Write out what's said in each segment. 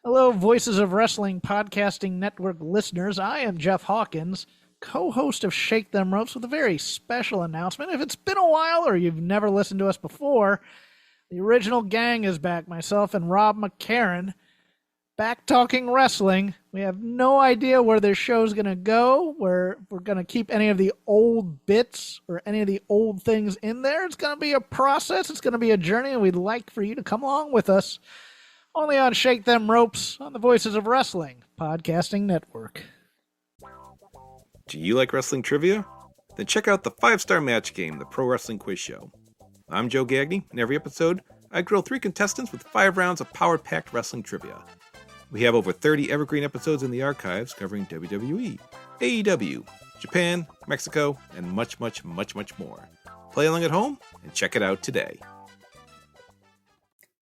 Hello, Voices of Wrestling Podcasting Network listeners. I am Jeff Hawkins, co-host of Shake Them Ropes, with a very special announcement. If it's been a while or you've never listened to us before, the original gang is back. Myself and Rob McCarran, back talking wrestling. We have no idea where this show's going to go, where we're going to keep any of the old bits or any of the old things in there. It's going to be a process. It's going to be a journey, and we'd like for you to come along with us. Only on Shake Them Ropes on the Voices of Wrestling Podcasting Network. Do you like wrestling trivia? Then check out the 5-Star Match Game, the Pro Wrestling Quiz Show. I'm Joe Gagney, and every episode, I grill 3 contestants with 5 rounds of power-packed wrestling trivia. We have over 30 evergreen episodes in the archives covering WWE, AEW, Japan, Mexico, and much, much, much, much more. Play along at home and check it out today.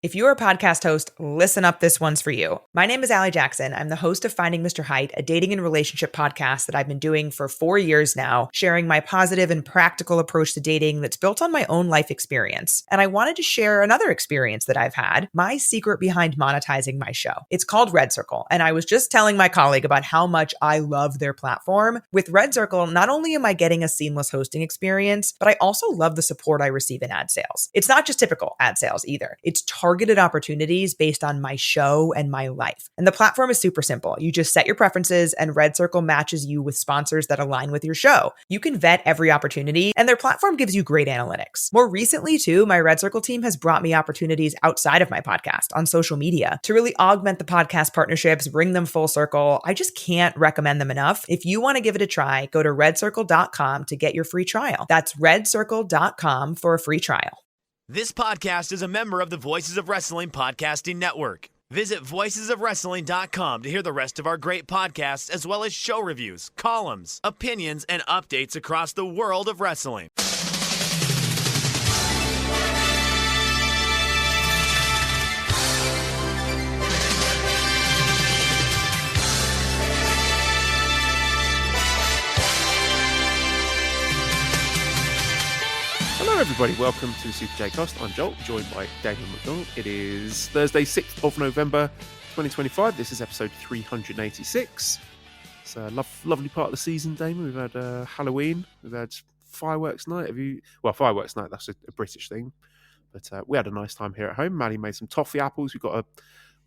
If you're a podcast host, listen up, this one's for you. My name is Allie Jackson. I'm the host of Finding Mr. Height, a dating and relationship podcast that I've been doing for 4 years now, sharing my positive and practical approach to dating that's built on my own life experience. And I wanted to share another experience that I've had, my secret behind monetizing my show. It's called Red Circle, and I was just telling my colleague about how much I love their platform. With Red Circle, not only am I getting a seamless hosting experience, but I also love the support I receive in ad sales. It's not just typical ad sales either. It's targeted opportunities based on my show and my life. And the platform is super simple. You just set your preferences and Red Circle matches you with sponsors that align with your show. You can vet every opportunity and their platform gives you great analytics. More recently too, my Red Circle team has brought me opportunities outside of my podcast on social media to really augment the podcast partnerships, bring them full circle. I just can't recommend them enough. If you want to give it a try, go to redcircle.com to get your free trial. That's redcircle.com for a free trial. This podcast is a member of the Voices of Wrestling Podcasting Network. Visit voicesofwrestling.com to hear the rest of our great podcasts, as well as show reviews, columns, opinions, and updates across the world of wrestling. Hello everybody, welcome to the Super J Cast. I'm Joel, joined by Damon McDonald. It is Thursday, 6th of November, 2025. This is episode 386. It's a lovely part of the season, Damon. We've had Halloween, we've had fireworks night. Fireworks night, that's a British thing. But we had a nice time here at home. Maddie made some toffee apples. We've got a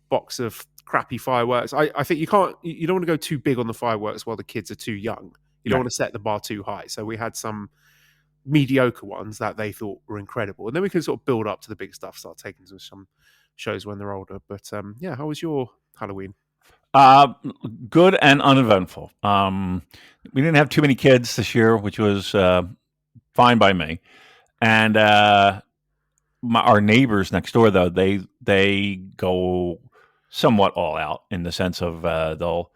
box of crappy fireworks. I think you don't want to go too big on the fireworks while the kids are too young. You don't want to set the bar too high. So we had some mediocre ones that they thought were incredible, and then we can sort of build up to the big stuff, start taking them to some shows when they're older. But how was your Halloween? Good and uneventful. We didn't have too many kids this year, which was fine by me. And our neighbors next door, though, they go somewhat all out in the sense of they'll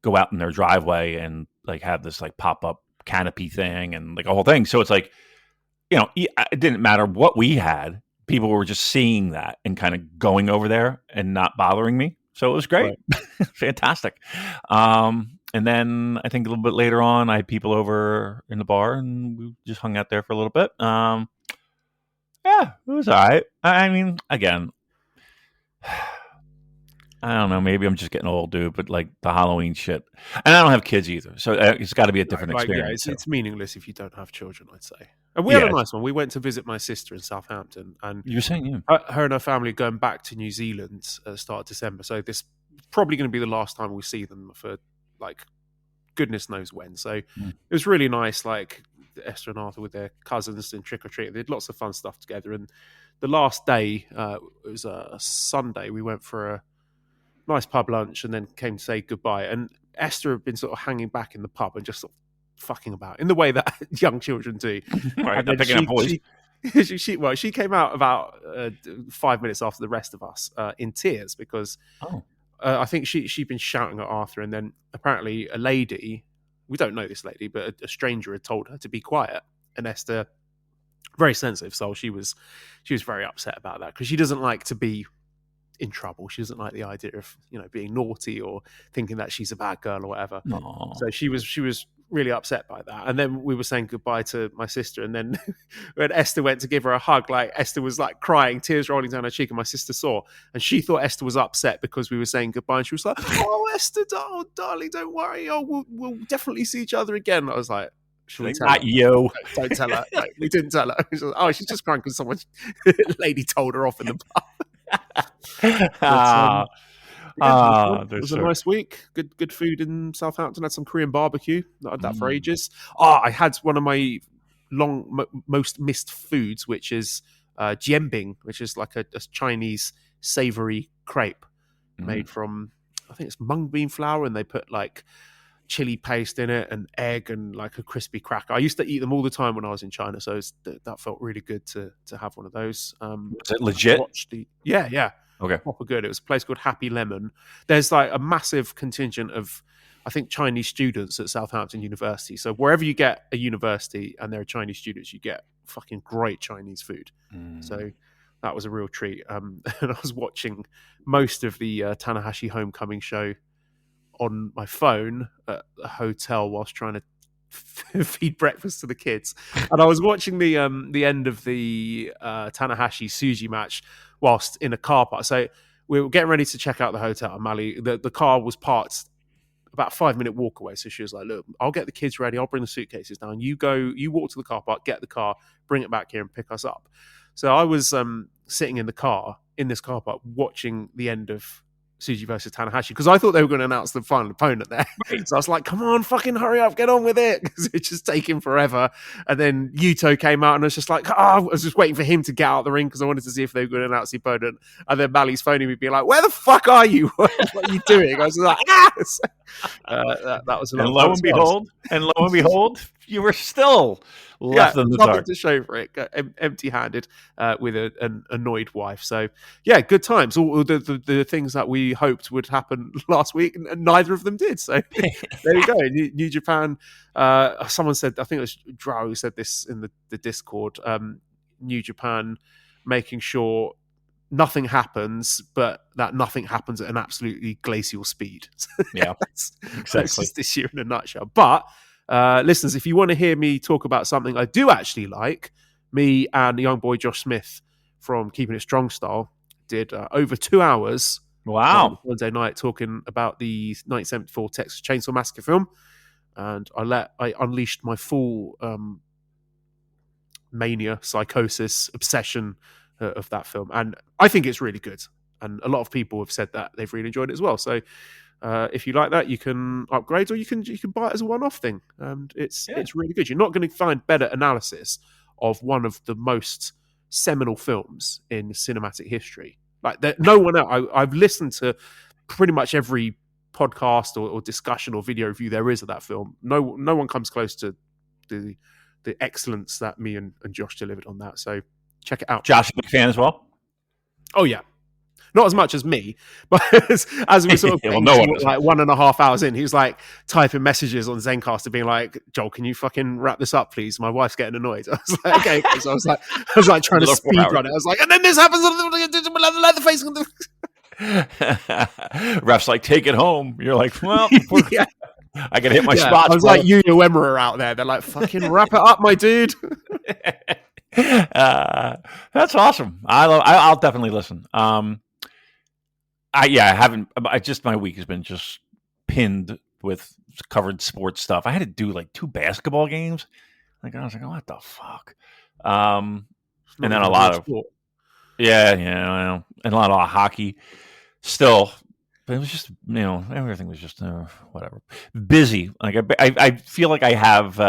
go out in their driveway and like have this like pop-up canopy thing and like a whole thing. So it's like, it didn't matter what we had. People were just seeing that and kind of going over there and not bothering me. So it was great. Right. Fantastic. And then I think a little bit later on, I had people over in the bar and we just hung out there for a little bit. Yeah, it was all right. I mean, again, I don't know. Maybe I'm just getting old, dude. But like the Halloween shit, and I don't have kids either, so it's got to be a different experience. Yeah, it's meaningless if you don't have children, I'd say. And we had a nice one. We went to visit my sister in Southampton, and you were saying her and her family are going back to New Zealand at the start of December. So this is probably going to be the last time we see them for like goodness knows when. So it was really nice. Like Esther and Arthur with their cousins and trick or treat. They did lots of fun stuff together. And the last day, it was a Sunday. We went for a nice pub lunch and then came to say goodbye. And Esther had been sort of hanging back in the pub and just sort of fucking about in the way that young children do. Right, and picking up boys. She came out about 5 minutes after the rest of us in tears because I think she'd been shouting at Arthur, and then apparently a lady, we don't know this lady, but a stranger had told her to be quiet. And Esther, very sensitive soul, she was very upset about that because she doesn't like to be in trouble. She doesn't like the idea of being naughty or thinking that she's a bad girl or whatever. Aww. So she was really upset by that. And then we were saying goodbye to my sister, and then when Esther went to give her a hug, like Esther was like crying, tears rolling down her cheek, and my sister saw, and she thought Esther was upset because we were saying goodbye, and she was like, "Oh, Esther, darling, don't worry. Oh, we'll definitely see each other again." And I was like, "Should we tell her?" You. Don't tell her. Like, we didn't tell her. She was like, "Oh, she's just crying because someone lady told her off in the pub." It was a nice week. Good food in Southampton. Had some Korean barbecue. Not had that for ages. I had one of my most missed foods, which is jianbing, which is like a Chinese savory crepe made from, I think it's mung bean flour, and they put like chili paste in it and egg and like a crispy cracker. I used to eat them all the time when I was in China, so that felt really good to have one of those. Was it legit? Yeah. Okay. Proper good. It was a place called Happy Lemon. There's like a massive contingent of, I think, Chinese students at Southampton University. So wherever you get a university and there are Chinese students, you get fucking great Chinese food. So that was a real treat. And I was watching most of the Tanahashi Homecoming show on my phone at a hotel whilst trying to feed breakfast to the kids, and I was watching the end of the Tanahashi Suji match whilst in a car park. So we were getting ready to check out the hotel, and Mally, the car was parked about a 5-minute walk away. So she was like, "Look, I'll get the kids ready. I'll bring the suitcases down. You walk to the car park, get the car, bring it back here, and pick us up." So I was sitting in this car park watching the end of Suji versus Tanahashi, because I thought they were going to announce the final opponent there. So I was like, come on, fucking hurry up, get on with it, because it's just taking forever. And then Yuto came out, and I was just like, I was just waiting for him to get out of the ring because I wanted to see if they were going to announce the opponent. And then Mally's phoning me being like, where the fuck are you? What are you doing? I was like, that was a lot and of lo fun. and behold, you were still left in the nothing dark. to show for it, empty-handed with an annoyed wife. So yeah, good times. All the things that we hoped would happen last week, and neither of them did. So there you go. New Japan. Someone said, I think it was Drow who said this in the Discord. New Japan making sure nothing happens, but that nothing happens at an absolutely glacial speed. Yeah, that's exactly. just this year in a nutshell. But listeners, if you want to hear me talk about something I do actually like, me and the young boy Josh Smith from Keeping It Strong Style did over 2 hours. Wow. Wednesday night talking about the 1974 Texas Chainsaw Massacre film, and I unleashed my full mania, psychosis, obsession of that film, and I think it's really good. And a lot of people have said that they've really enjoyed it as well. So if you like that, you can upgrade, or you can buy it as a one-off thing, and it's really good. You're not going to find better analysis of one of the most seminal films in cinematic history. Like no one else. I've listened to pretty much every podcast or discussion or video review there is of that film. No one comes close to the excellence that me and Josh delivered on that. So check it out. Josh, a big fan as well? Oh yeah. Not as much as me, but as we sort of well, no one like 1.5 hours in, he was like typing messages on Zencaster being like, "Joel, can you fucking wrap this up, please? My wife's getting annoyed." I was like, "Okay." So I was like trying to speed run it. I was like, and then this happens, Leatherface. Ref's like, take it home. You're like, well, yeah. I can hit my spots. I was like, Yuya Uemura out there. They're like, fucking wrap it up, my dude. That's awesome. I'll definitely listen. I haven't. My week has been just pinned with covered sports stuff. I had to do like 2 basketball games. Like I was like, oh, what the fuck? And then a lot of sport. I know, and a lot of hockey. Still, but it was just everything was just whatever. Busy. Like I feel like I have.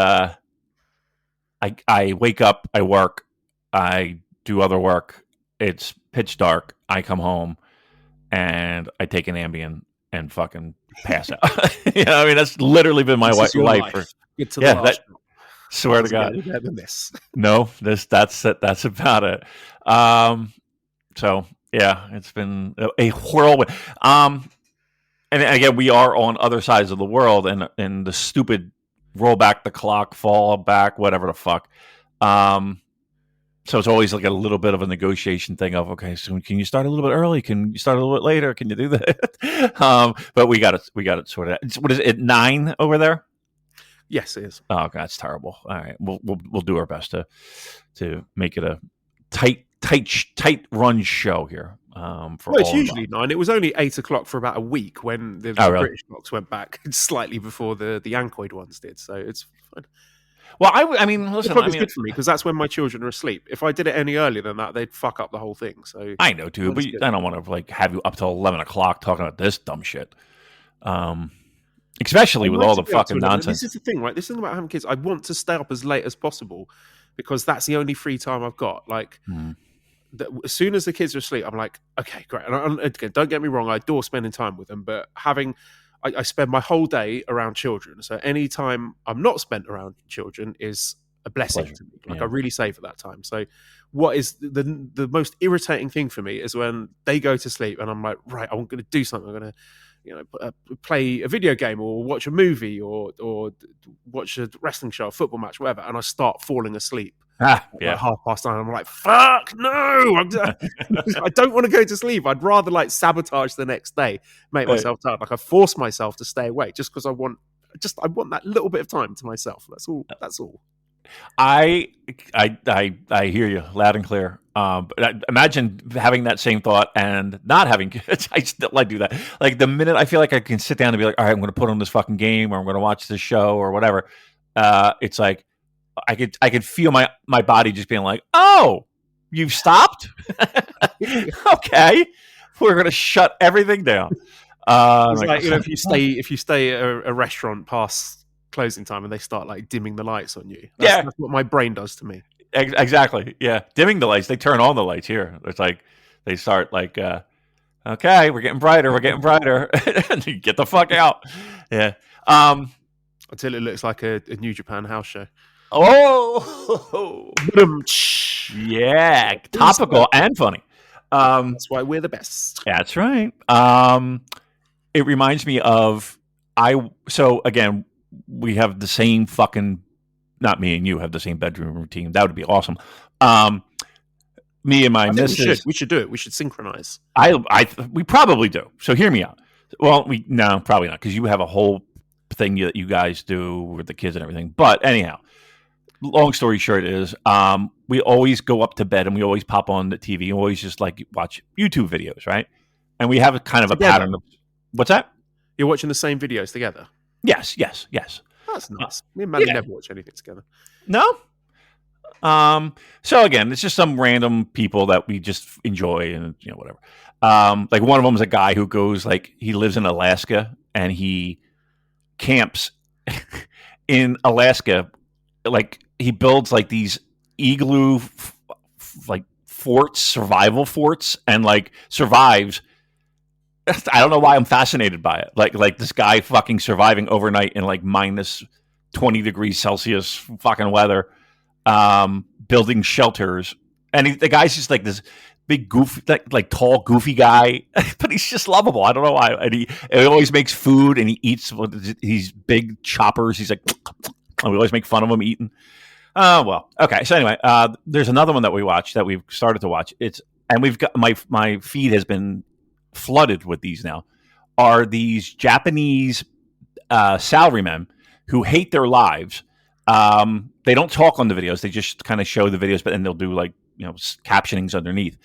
I wake up, I work, I do other work. It's pitch dark. I come home. And I take an Ambien and fucking pass out. I mean, that's literally been my life. Get to the swear to God. Better than this. No, that's it. That's about it. So yeah, it's been a whirlwind. And again, we are on other sides of the world, and the stupid roll back the clock, fall back, whatever the fuck. So it's always like a little bit of a negotiation thing of, okay, so can you start a little bit early? Can you start a little bit later? Can you do that? But we got it sorted out. What is it, 9 over there? Yes, it is. Oh, God, that's terrible. All right, we'll do our best to make it a tight run show here. For Well, it's all usually involved. 9. It was only 8 o'clock for about a week when the Really? British clocks went back slightly before the Ancoid ones did. So it's fine. Well, I mean, listen. It's good for me because that's when my children are asleep. If I did it any earlier than that, they'd fuck up the whole thing. So I know too, but I don't want to like have you up till 11 o'clock talking about this dumb shit. Especially with all the fucking nonsense. This is the thing, right? This thing about having kids. I want to stay up as late as possible because that's the only free time I've got. Like, as soon as the kids are asleep, I'm like, okay, great. And again, don't get me wrong, I adore spending time with them, but I spend my whole day around children. So any time I'm not spent around children is a blessing to me. Like I really savor that time. So what is the most irritating thing for me is when they go to sleep and I'm like, right, I'm going to do something. I'm going to play a video game or watch a movie or watch a wrestling show, a football match, whatever, and I start falling asleep at 9:30. I'm like, fuck no, I don't want to go to sleep. I'd rather like sabotage the next day, make myself tired. Like I force myself to stay awake just because I want that little bit of time to myself. That's all. I hear you loud and clear. But imagine having that same thought and not having kids. I do that. Like the minute I feel like I can sit down and be like, all right, I'm going to put on this fucking game or I'm going to watch this show or whatever. It's like I could feel my body just being like, oh, you've stopped? Okay, we're going to shut everything down. It's like if you stay at a restaurant past closing time and they start like dimming the lights on you. That's what my brain does to me. Exactly. Yeah. Dimming the lights. They turn on the lights here. It's like they start like, okay, we're getting brighter. And you get the fuck out. Yeah. Until it looks like a New Japan house show. Oh, yeah. Topical and funny. That's why we're the best. That's right. It reminds me of so again, we have the same fucking, not me and you have the same bedroom routine. That would be awesome. Me and my missus. We should do it. We should synchronize. We probably do. So hear me out. Well, no, probably not, because you have a whole thing that you guys do with the kids and everything. But anyhow, long story short is, we always go up to bed and we always pop on the TV and always just like watch YouTube videos, right? And we have a kind of a pattern of, what's that? You're watching the same videos together? Yes. That's nice. Me and Maddie never watch anything together. No? So again, it's just some random people that we just enjoy and whatever. Like one of them is a guy who goes, like, he lives in Alaska and he camps in Alaska. Like he builds like these igloo like forts, survival forts, and like survives. I don't know why I'm fascinated by it. Like this guy fucking surviving overnight in like minus 20 degrees Celsius fucking weather, building shelters. And the guy's just like this big goofy, like tall, goofy guy, but he's just lovable. I don't know why. And he always makes food and he eats with these big choppers. He's like, and we always make fun of him eating. Well, okay. So anyway, there's another one that we watched that we've started to watch. And we've got my feed has been flooded with these now, are these Japanese salarymen who hate their lives. They don't talk on the videos. They just kind of show the videos, but then they'll do like, captionings underneath.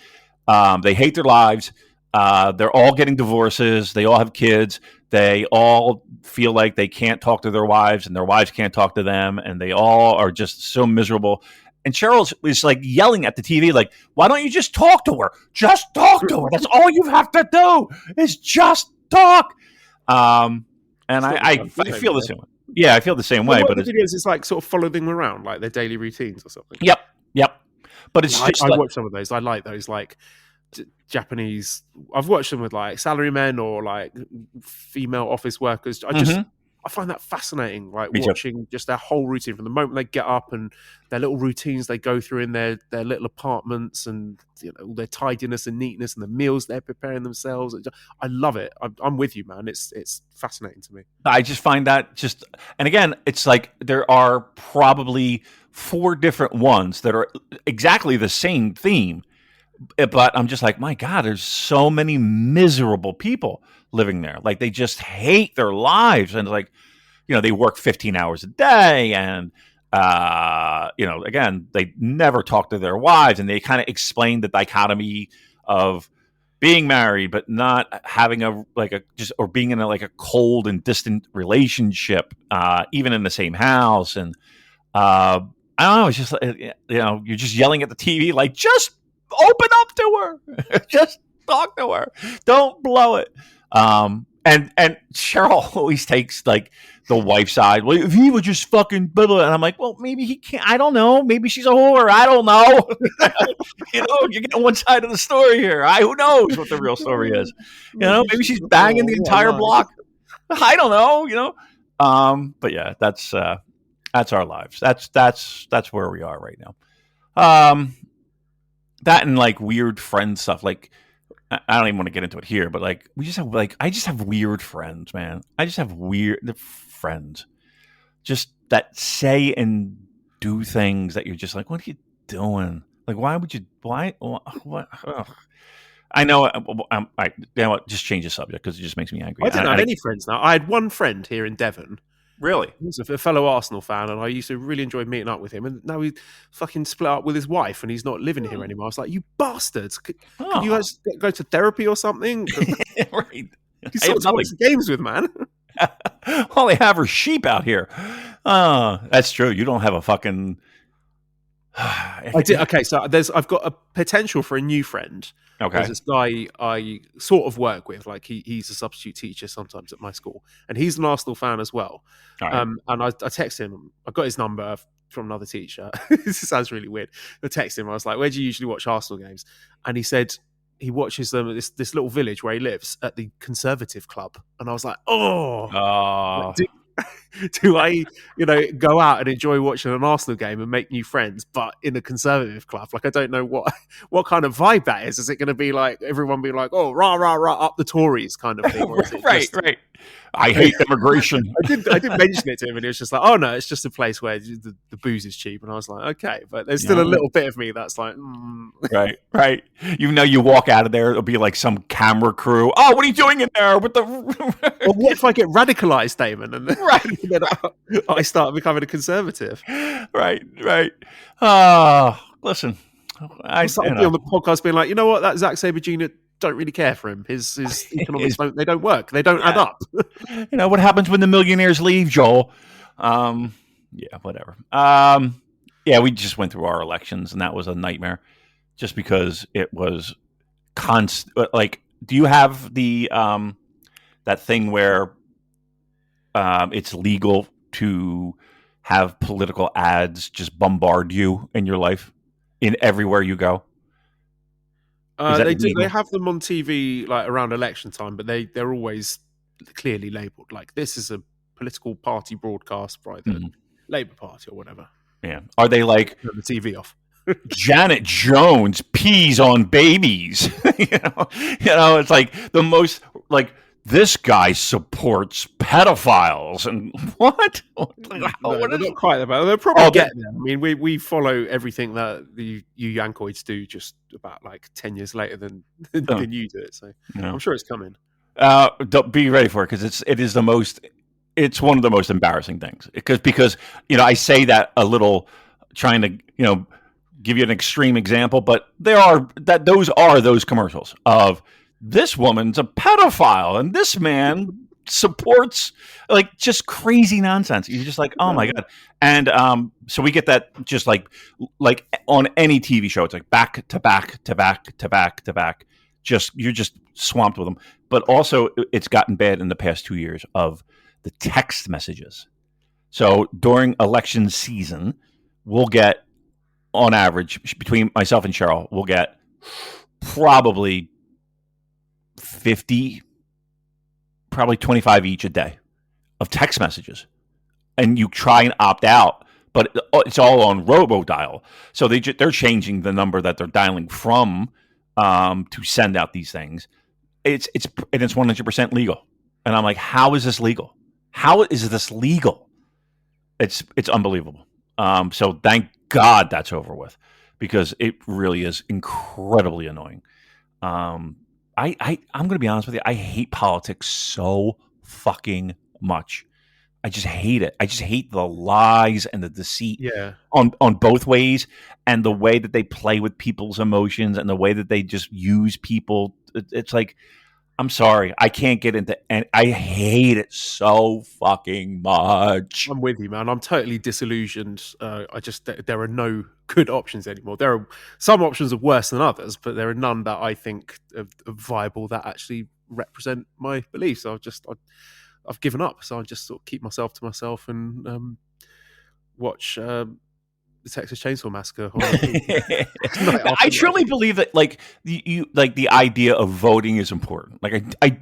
They hate their lives. They're all getting divorces. They all have kids. They all feel like they can't talk to their wives and their wives can't talk to them. And they all are just so miserable. And Cheryl is like yelling at the TV, like, why don't you just talk to her? Just talk to her. That's all you have to do is just talk. And I feel the same way. Yeah, I feel the same way. But it's like sort of follow them around, like their daily routines or something. Yep. But it's just I watch some of those. I like those, like Japanese. I've watched them with like salarymen or like female office workers. I find that fascinating, like watching just their whole routine from the moment they get up and their little routines they go through in their little apartments and all their tidiness and neatness and the meals they're preparing themselves. I love it. I'm with you, man. It's fascinating to me. I just find that and again, it's like there are probably 4 different ones that are exactly the same theme, but I'm just like, my God, there's so many miserable people living there. Like they just hate their lives. And like, they work 15 hours a day, and again, they never talk to their wives, and they kind of explain the dichotomy of being married but not having or being in a cold and distant relationship, even in the same house. And I don't know, it's just you're just yelling at the TV like, just open up to her, just talk to her, don't blow it. And Cheryl always takes like the wife's side. Well, if he would just fucking blah, blah. And I'm like, well, maybe he can't. I don't know. Maybe she's a whore. I don't know. You get one side of the story here. Who knows what the real story is? Maybe she's banging the entire block. I don't know. But yeah, that's our lives. That's where we are right now. That and like weird friend stuff. Like, I don't even want to get into it here, but like I just have weird friends, man. I just have weird friends, just that say and do things that you're just like, what are you doing? Like, why would you? Why? What? Ugh. I know. Just change the subject because it just makes me angry. I don't have any friends now. I had one friend here in Devon. Really? He's a fellow Arsenal fan, and I used to really enjoy meeting up with him. And now he fucking split up with his wife, and he's not living here anymore. I was like, you bastards! Could you guys go to therapy or something? Right. You sort of watch games with, man. All they have are sheep out here. That's true. You don't have a fucking. I did. Okay, so I've got a potential for a new friend. Okay. There's this guy I sort of work with. Like he's a substitute teacher sometimes at my school, and he's an Arsenal fan as well. Right. And I texted him. I got his number from another teacher. This sounds really weird. I texted him. I was like, "Where do you usually watch Arsenal games?" And he said he watches them at this little village where he lives at the Conservative Club. And I was like, "Oh, do I, go out and enjoy watching an Arsenal game and make new friends, but in a Conservative club? Like, I don't know what kind of vibe that is. Is it going to be like everyone be like, oh, rah rah rah, up the Tories kind of thing? Or is it right. I hate immigration. I did mention it to him, and he was just like, "Oh no, it's just a place where the booze is cheap." And I was like, "Okay," but there's still a little bit of me that's like, right. You walk out of there, it'll be like some camera crew. Oh, what are you doing in there with the? Well, what if I get radicalized, Damon, and then I start becoming a conservative? Right. Listen, I started on the podcast being like, you know what, that Zack Sabre Jr. don't really care for him. His economics don't work. They don't add up. What happens when the millionaires leave, Joel? Whatever. We just went through our elections, and that was a nightmare just because it was constant. Like, do you have the that thing where it's legal to have political ads just bombard you in your life in everywhere you go? They do. They have them on TV like around election time, but they're always clearly labelled. Like, this is a political party broadcast by the Labour Party or whatever. Yeah. Are they like turn the TV off? Janet Jones pees on babies. It's like the most like this guy supports pedophiles and what? They're not quite about. They'll probably get there. I mean, we follow everything that you Yankoids do just about like 10 years later than you do it. So I'm sure it's coming. Be ready for it because it's one of the most embarrassing things because I say that a little trying to give you an extreme example, but those are those commercials of this woman's a pedophile and this man supports like just crazy nonsense. You're just like, oh my God. And so we get that just like on any TV show, it's like back to back to back to back to back. You're just swamped with them. But also it's gotten bad in the past 2 years of the text messages. So during election season, we'll get on average between myself and Cheryl, we'll get probably 50, probably 25 each a day of text messages. And you try and opt out, but it's all on robo-dial. So they're changing the number that they're dialing from to send out these things. It's 100% legal. And I'm like, how is this legal? How is this legal? It's unbelievable. So thank God that's over with because it really is incredibly annoying. I'm going to be honest with you. I hate politics so fucking much. I just hate it. I just hate the lies and the deceit Yeah. on both ways, and the way that they play with people's emotions and the way that they just use people. It's like, I'm sorry, I can't get into, and I hate it so fucking much. I'm with you, man. I'm totally disillusioned. There are no good options anymore. There are some options are worse than others, but there are none that I think are viable that actually represent my beliefs. I've given up. So I just sort of keep myself to myself and watch the Texas Chainsaw Massacre. I truly believe that, like, you like the idea of voting is important. Like, I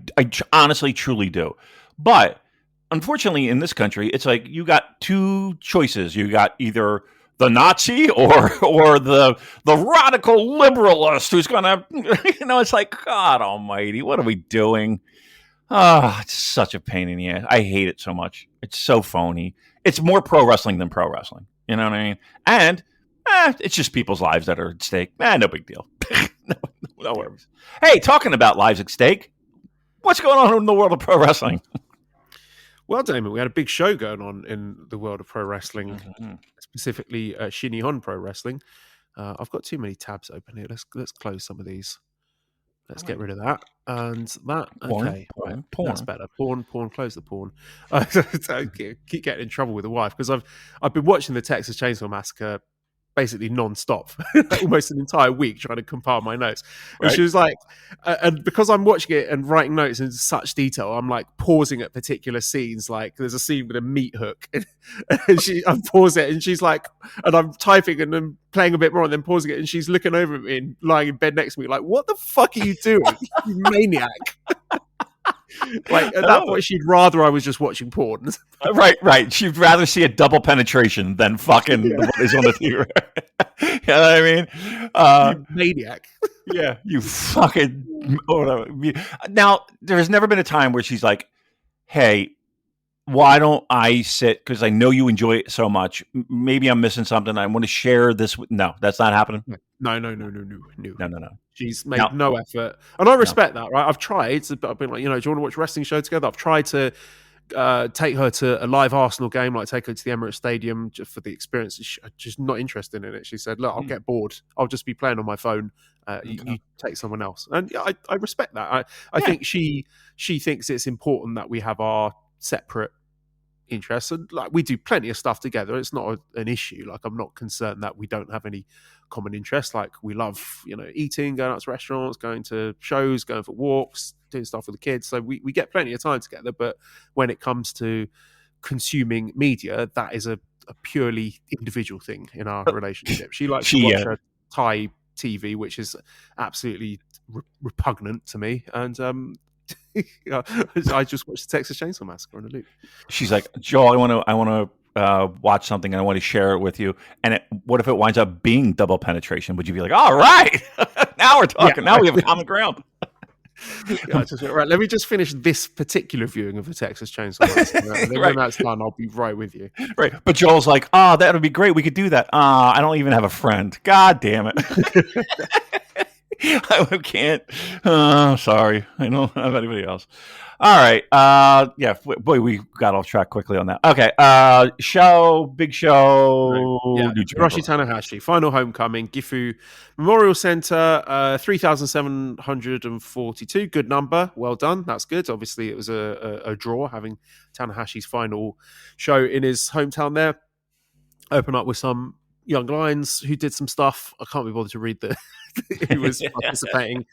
honestly truly do. But unfortunately, in this country, it's like you got two choices. You got either the Nazi or the radical liberalist who's gonna, it's like, God Almighty, what are we doing? Ah, it's such a pain in the ass. I hate it so much. It's so phony. It's more pro wrestling than pro wrestling. You know what I mean? And it's just people's lives that are at stake. No big deal. no worries. Hey, talking about lives at stake, what's going on in the world of pro wrestling? Well, Damon, we had a big show going on in the world of pro wrestling, specifically Shinihon Pro Wrestling. I've got too many tabs open here. Let's close some of these. Let's get rid of that. And that, okay. Porn. That's better. Porn, close the porn. I keep getting in trouble with the wife because I've been watching the Texas Chainsaw Massacre basically non-stop, almost an entire week trying to compile my notes. And she was like, and because I'm watching it and writing notes in such detail, I'm like pausing at particular scenes. Like there's a scene with a meat hook and I'm pausing it and she's like, and I'm typing and then playing a bit more and then pausing it and she's looking over at me and lying in bed next to me like, what the fuck are you doing, you maniac? Like at that point, she'd rather I was just watching porn. Right. She'd rather see a double penetration than fucking what is on the TV. You know what I mean? You maniac. Yeah, you fucking. Now, there's never been a time where she's like, "Hey, why don't I sit? Because I know you enjoy it so much. Maybe I'm missing something. I want to share this with." No, that's not happening. No. She's made no effort, and I respect that. Right, I've tried. I've been like, do you want to watch a wrestling show together? I've tried to take her to a live Arsenal game, like take her to the Emirates Stadium just for the experience. She's just not interested in it. She said, "Look, I'll get bored. I'll just be playing on my phone. You take someone else." And I respect that. I think she thinks it's important that we have our separate interests, and like we do plenty of stuff together. It's not an issue. Like I'm not concerned that we don't have any common interests. Like we love, eating, going out to restaurants, going to shows, going for walks, doing stuff with the kids. So we get plenty of time together. But when it comes to consuming media, that is a purely individual thing in our relationship. She likes to watch her Thai TV, which is absolutely repugnant to me. And I just watched the Texas Chainsaw Massacre on a loop. She's like, Joel, I want to watch something and I want to share it with you. And what if it winds up being double penetration? Would you be like, all right, now we're talking. Now we have common ground. Right, let me just finish this particular viewing of the Texas Chainsaw Massacre. And then when that's done, I'll be right with you. Right, but Joel's like, that would be great. We could do that. I don't even have a friend. God damn it. I can't. Sorry. I don't have anybody else. All right. Boy, we got off track quickly on that. Okay. Big show. Right. Yeah. Hiroshi Tanahashi, Final Homecoming, Gifu Memorial Center, 3,742. Good number. Well done. That's good. Obviously, it was a draw having Tanahashi's final show in his hometown there. Open up with some young lions who did some stuff. I can't be bothered to read who was participating.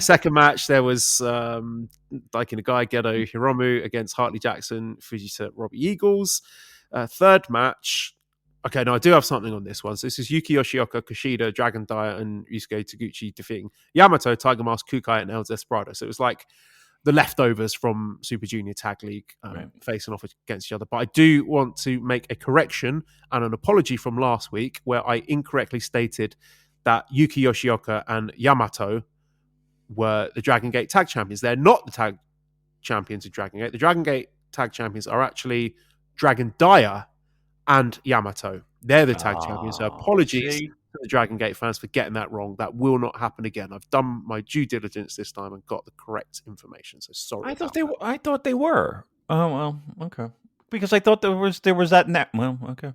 Second match, there was Daiki Nagai, Gedo Hiromu against Hartley Jackson, Fujita Robbie Eagles. Third match, okay, no, I do have something on this one. So this is Yuki Yoshioka, Kushida, Dragon Dyer, and Yusuke Taguchi defeating Yamato, Tiger Mask, Kukai, and El Desperado. So it was like the leftovers from Super Junior Tag League facing off against each other. But I do want to make a correction and an apology from last week where I incorrectly stated that Yuki Yoshioka and Yamato were the Dragon Gate Tag Champions. They're not the Tag Champions of Dragon Gate. The Dragon Gate Tag Champions are actually Dragon Dyer and Yamato. They're the Tag Champions. So apologies to the Dragon Gate fans for getting that wrong. That will not happen again. I've done my due diligence this time and got the correct information. So sorry. I thought they were. Oh well, okay. Because I thought there was that net. Well, okay.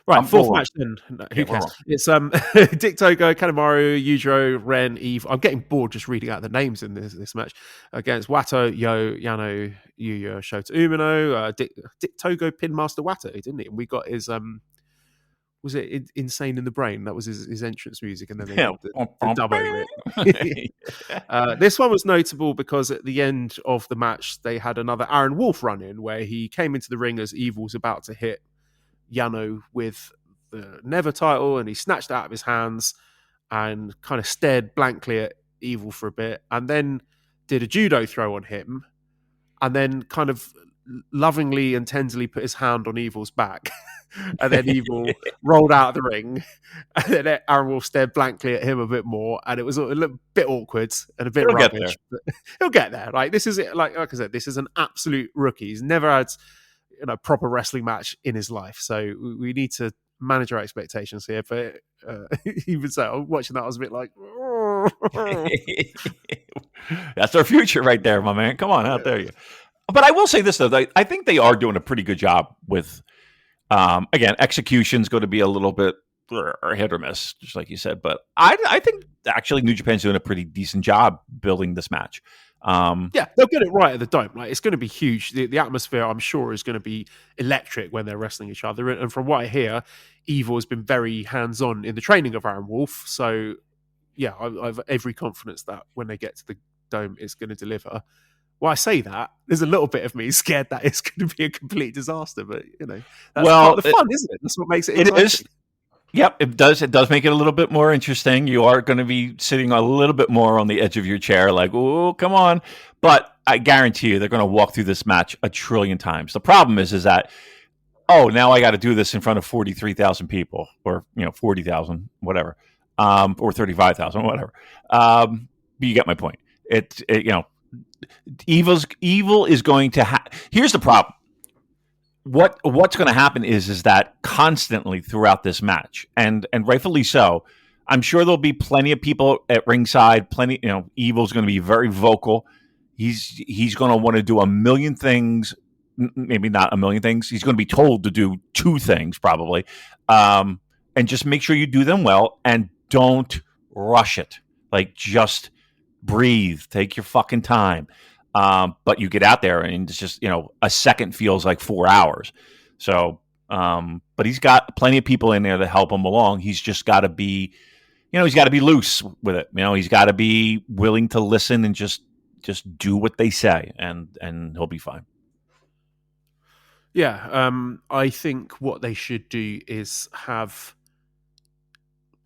Right, fourth we're wrong. match then. No, Yeah, who we're cares? wrong. It's Dick Togo, Kanemaru, Yujiro, Ren, Eve. I'm getting bored just reading out the names in this match. Against Wato, Yo, Yano, Yuya, Shota Umino, Dick Togo pinned Master Wato, didn't he? And we got his was it Insane in the Brain? That was his entrance music, and then they Yeah. did the dub over it. This one was notable because at the end of the match, they had another Aaron Wolf run in where he came into the ring as Evil was about to hit Yano with the Never title, and he snatched it out of his hands and kind of stared blankly at Evil for a bit, and then did a judo throw on him, and then kind of lovingly and tenderly put his hand on Evil's back. And then Evil rolled out of the ring, and then Aaron Wolf stared blankly at him a bit more, and it was a little bit awkward and a bit He'll get rubbish. But he'll get there. Like this is like I said, this is an absolute rookie. He's never had proper wrestling match in his life, so we need to manage our expectations here. But even so, watching that, I was a bit like, that's our future right there, my man. Come on, out there you. But I will say this though, I think they are doing a pretty good job with. Again, execution's going to be a little bit hit or miss, just like you said. But I think actually New Japan's doing a pretty decent job building this match. Yeah, they'll get it right at the Dome. Like it's going to be huge. The atmosphere, I'm sure, is going to be electric when they're wrestling each other. And from what I hear, Evil has been very hands-on in the training of Aaron Wolf. So, yeah, I've every confidence that when they get to the Dome, it's going to deliver. Well, I say that, there's a little bit of me scared that it's going to be a complete disaster, but that's part of the fun, isn't it? That's what makes it exciting. Is. Yep, it does. It does make it a little bit more interesting. You are going to be sitting a little bit more on the edge of your chair, like, oh, come on. But I guarantee you they're going to walk through this match a trillion times. The problem is that, now I got to do this in front of 43,000 people, or 40,000, whatever, or 35,000, whatever. You get my point. Evil is going to here's the problem. What's going to happen is that constantly throughout this match, and rightfully so, I'm sure there'll be plenty of people at ringside. Evil's going to be very vocal. He's going to want to do a million things, maybe not a million things. He's going to be told to do two things probably, and just make sure you do them well and don't rush it. Like just breathe, take your fucking time. But you get out there and it's just, a second feels like 4 hours. So, but he's got plenty of people in there to help him along. He's just got to be, he's got to be loose with it. He's got to be willing to listen and just do what they say, and he'll be fine. Yeah. I think what they should do is have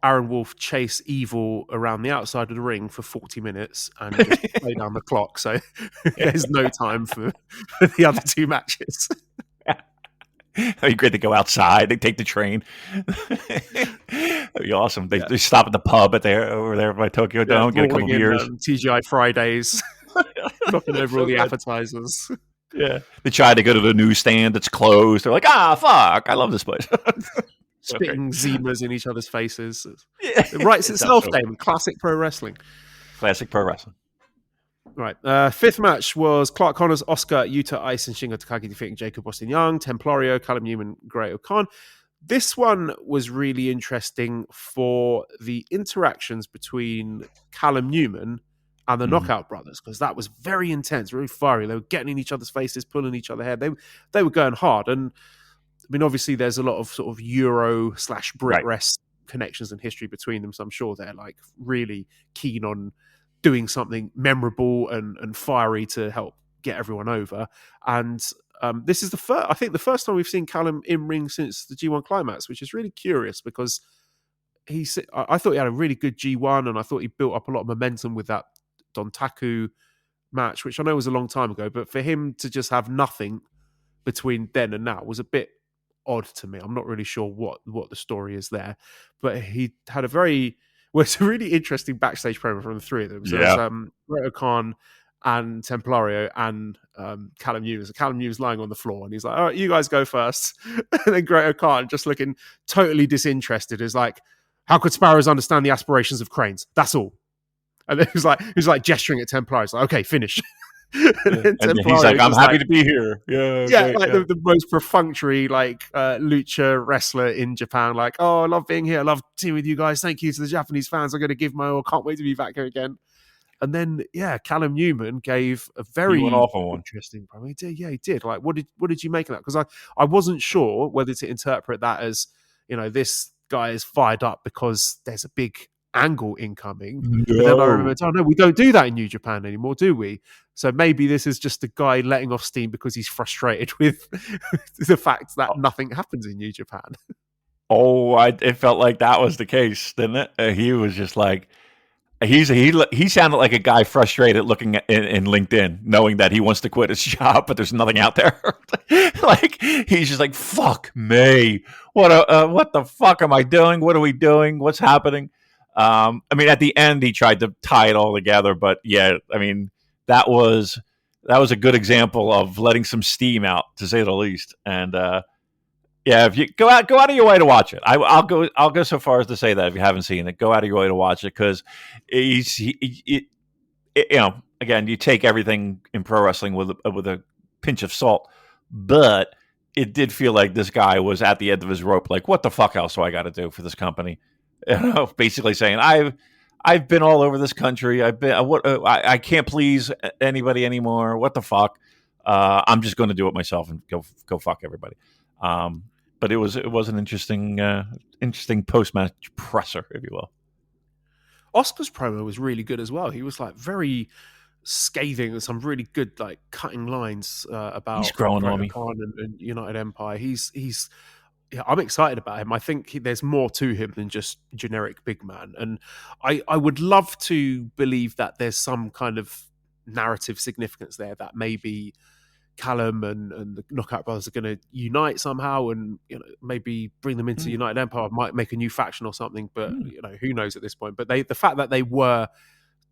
Aaron Wolf chase Evil around the outside of the ring for 40 minutes and just play down the clock. So there's no time for the other two matches. It'd be great to go outside. They take the train. That'd be awesome. They stop at the pub over there by Tokyo Dome, get a couple of beers. TGI Fridays, knocking over all the appetizers. Yeah. They try to go to the newsstand that's closed. They're like, fuck, I love this place. Spitting Zimas in each other's faces. It writes itself, Damon. Classic pro wrestling. Classic pro wrestling. Right. Fifth match was Clark Connors, Oscar, Yuta Ice, and Shingo Takagi defeating Jacob Austin Young, Templario, Callum Newman, Great O'Khan. This one was really interesting for the interactions between Callum Newman and the Knockout Brothers, because that was very intense, very fiery. They were getting in each other's faces, pulling each other's hair. They were going hard. And I mean, obviously, there's a lot of sort of Euro/Brit Rest connections and history between them. So I'm sure they're like really keen on doing something memorable and fiery to help get everyone over. And this is the first time we've seen Callum in ring since the G1 Climax, which is really curious because I thought he had a really good G1, and I thought he built up a lot of momentum with that Dontaku match, which I know was a long time ago. But for him to just have nothing between then and now was a bit odd to me. I'm not really sure what the story is there, but he had it's a really interesting backstage promo from the three of them. So it was Great O'Khan and Templario and Callum Newman. So Callum Newman's lying on the floor and he's like, all right, you guys go first. And then Great O'Khan, just looking totally disinterested, is like, how could sparrows understand the aspirations of cranes? That's all. And then he was like gesturing at Templario. He's like, okay, finish. then And he's like, Templario "I'm just happy to be here." Yeah, yeah, great. like Yeah. the most perfunctory lucha wrestler in Japan. Like, oh, I love being here. I love teaming with you guys. Thank you to the Japanese fans. I'm going to give my all. Can't wait to be back here again. And then, yeah, Callum Newman gave a He went very off on one. interesting promo. He did, yeah, he did. Like, what did you make of that? Because I wasn't sure whether to interpret that as, this guy is fired up because there's a big angle incoming. But then I remembered, oh no, we don't do that in New Japan anymore, do we? So maybe this is just a guy letting off steam because he's frustrated with the fact that nothing happens in New Japan. Oh, it felt like that was the case, didn't it? He was just like, he sounded like a guy frustrated looking in LinkedIn, knowing that he wants to quit his job, but there's nothing out there. Like he's just like, "Fuck me! What the fuck am I doing? What are we doing? What's happening?" I mean, at the end, he tried to tie it all together, but yeah, I mean, that was a good example of letting some steam out, to say the least. And yeah, if you go out of your way to watch it. I'll go so far as to say that if you haven't seen it, go out of your way to watch it, because again, you take everything in pro wrestling with a pinch of salt, but it did feel like this guy was at the end of his rope. Like, what the fuck else do I got to do for this company? Basically saying, I've been all over this country. I can't please anybody anymore. What the fuck? I'm just going to do it myself and go fuck everybody. But it was an interesting post match presser, if you will. Oscar's promo was really good as well. He was like very scathing with some really good like cutting lines about He's growing on me. Khan and United Empire. I'm excited about him. I think there's more to him than just generic big man. And I would love to believe that there's some kind of narrative significance there, that maybe Callum and the Knockout Brothers are going to unite somehow, and maybe bring them into United Empire, might make a new faction or something. But who knows at this point? But the fact that they were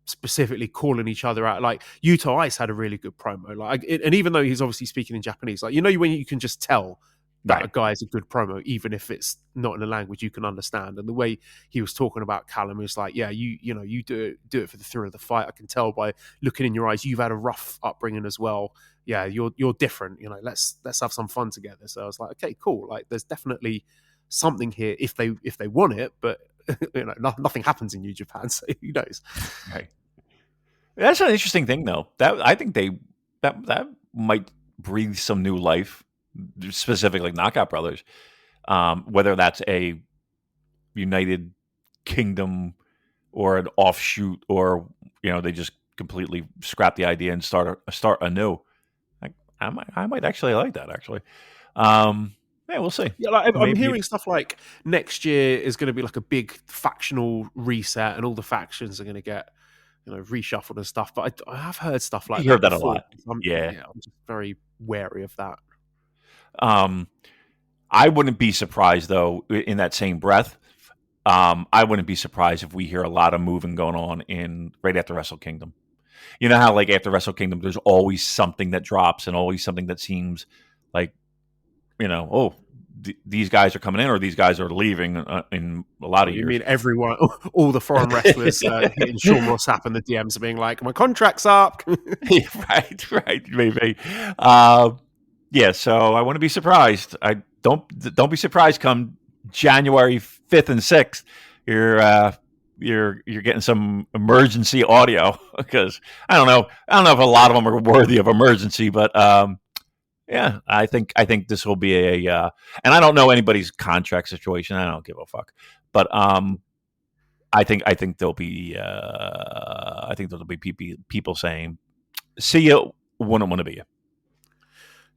specifically calling each other out, like Yuto Ice had a really good promo, and even though he's obviously speaking in Japanese, like when you can just tell that a guy is a good promo, even if it's not in a language you can understand. And the way he was talking about Callum is like, yeah, you do it for the thrill of the fight. I can tell by looking in your eyes, you've had a rough upbringing as well. Yeah, you're different. Let's have some fun together. So I was like, okay, cool. Like, there's definitely something here if they want it, but nothing happens in New Japan, so who knows? Right. That's an interesting thing, though. That I think that might breathe some new life, specifically Knockout Brothers. Whether that's a United Kingdom or an offshoot, or they just completely scrap the idea and start anew. I might actually like that. Actually, yeah, we'll see. Yeah, I'm hearing stuff like next year is going to be like a big factional reset, and all the factions are going to get reshuffled and stuff. But I have heard stuff like you heard that before. a lot. I'm just very wary of that. I wouldn't be surprised, though, in that same breath. I wouldn't be surprised if we hear a lot of moving going on right after Wrestle Kingdom. You know how, like, after Wrestle Kingdom, there's always something that drops and always something that seems like, these guys are coming in or these guys are leaving in a lot of years. You mean everyone, all the foreign wrestlers hitting Sean Ross Sapp and the DMs are being like, my contract's up. right, maybe. Yeah, so I wouldn't be surprised. I don't be surprised come January 5th and 6th. You're getting some emergency audio, because I don't know if a lot of them are worthy of emergency, but yeah, I think this will be and I don't know anybody's contract situation. I don't give a fuck, but I think there'll be people saying, "See you, wouldn't want to be you."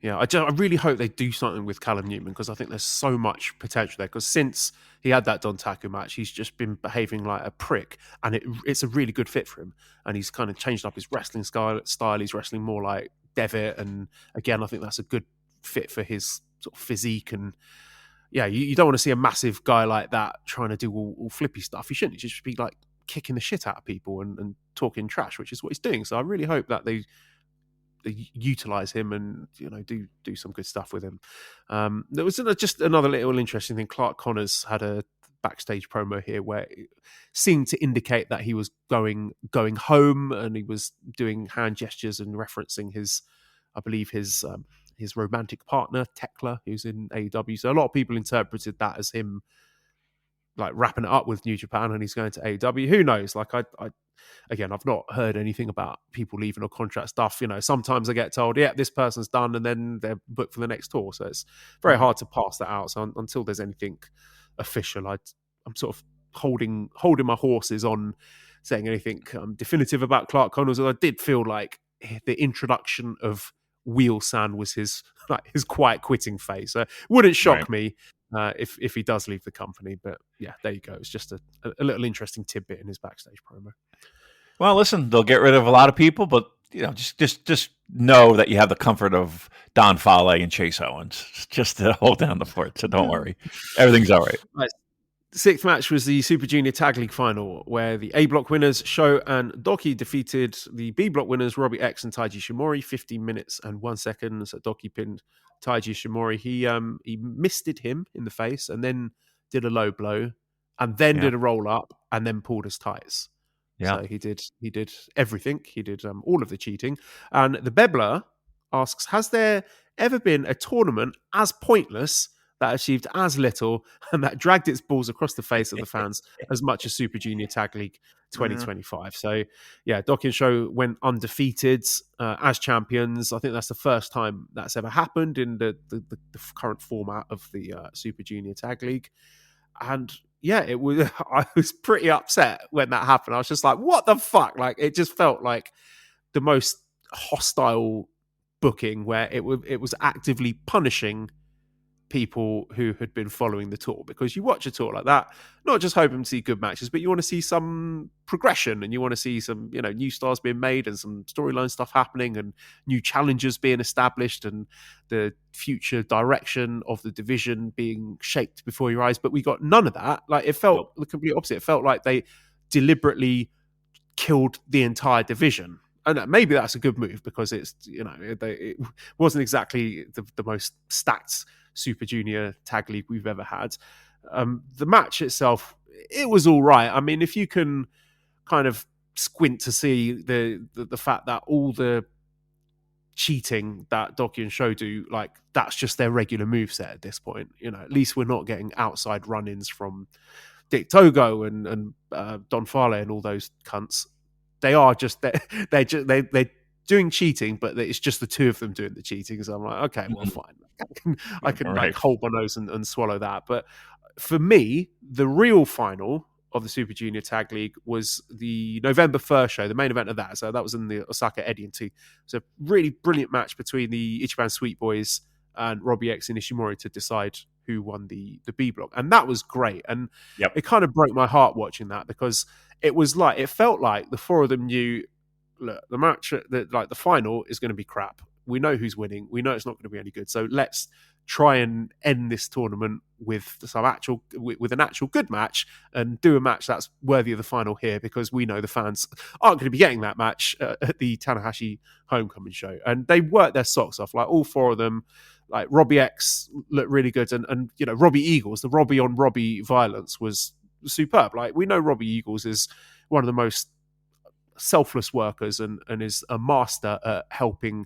Yeah, I really hope they do something with Callum Newman, because I think there's so much potential there. Because since he had that Dontaku match, he's just been behaving like a prick, and it's a really good fit for him. And he's kind of changed up his wrestling style. He's wrestling more like Devitt, and again, I think that's a good fit for his sort of physique. And yeah, you don't want to see a massive guy like that trying to do all flippy stuff. He shouldn't. He should be like kicking the shit out of people and talking trash, which is what he's doing. So I really hope that they utilize him and do some good stuff with him. There was just another little interesting thing. Clark Connors had a backstage promo here where it seemed to indicate that he was going home, and he was doing hand gestures and referencing his romantic partner Tekla, who's in AEW. So a lot of people interpreted that as him like wrapping it up with New Japan and he's going to AEW. Who knows? Like again, I've not heard anything about people leaving or contract stuff. Sometimes I get told, yeah, this person's done, and then they're booked for the next tour. So it's very hard to pass that out. So until there's anything official, I'm sort of holding my horses on saying anything definitive about Clark Connors. I did feel like the introduction of Wheel-san was his quiet quitting phase. So it wouldn't shock me if he does leave the company. But yeah, there you go. It's just a little interesting tidbit in his backstage promo. Well, listen, they'll get rid of a lot of people, but just know that you have the comfort of Don Fale and Chase Owens just to hold down the fort. So don't worry, everything's all right. Right. The sixth match was the Super Junior Tag League final, where the A block winners Sho and Doki defeated the B block winners Robbie X and Taiji Shimori. 15 minutes and 1 second. So Doki pinned Taiji Shimori. He misted him in the face and then did a low blow and then did a roll up and then pulled his tights. Yeah. So he did everything. He did all of the cheating. And the Bebbler asks, has there ever been a tournament as pointless that achieved as little and that dragged its balls across the face of the fans as much as Super Junior Tag League 2025? So yeah, Doki and Sho went undefeated as champions. I think that's the first time that's ever happened in the current format of the Super Junior Tag League. And yeah, I was pretty upset when that happened. I was just like, what the fuck? Like, it just felt like the most hostile booking where it was actively punishing people who had been following the tour, because you watch a tour like that, not just hoping to see good matches, but you want to see some progression and you want to see some, new stars being made and some storyline stuff happening and new challenges being established and the future direction of the division being shaped before your eyes. But we got none of that. Like, it felt the complete opposite. It felt like they deliberately killed the entire division. And maybe that's a good move because it's, it wasn't exactly the most stacked Super Junior Tag League we've ever had. The match itself, it was all right. I mean, if you can kind of squint to see the fact that all the cheating that Doki and Sho do, like, that's just their regular moveset at this point. At least we're not getting outside run-ins from Dick Togo and Don Fale and all those cunts. They are just they're doing cheating, but it's just the two of them doing the cheating. So I'm like, okay, well, fine. I can like hold my nose and swallow that. But for me, the real final of the Super Junior Tag League was the November 1st show, the main event of that. So that was in the Osaka Eddie and T. It was a really brilliant match between the Ichiban Sweet Boys and Robbie X and Ishimori to decide who won the B block. And that was great. And it kind of broke my heart watching that, because it felt like the four of them knew, look, the match, the final is going to be crap. We know who's winning. We know it's not going to be any good. So let's try and end this tournament with an actual good match and do a match that's worthy of the final here, because we know the fans aren't going to be getting that match at the Tanahashi Homecoming show. And they worked their socks off, like all four of them. Like Robbie X looked really good, and Robbie Eagles, the Robbie on Robbie violence was superb. Like, we know Robbie Eagles is one of the most selfless workers and is a master at helping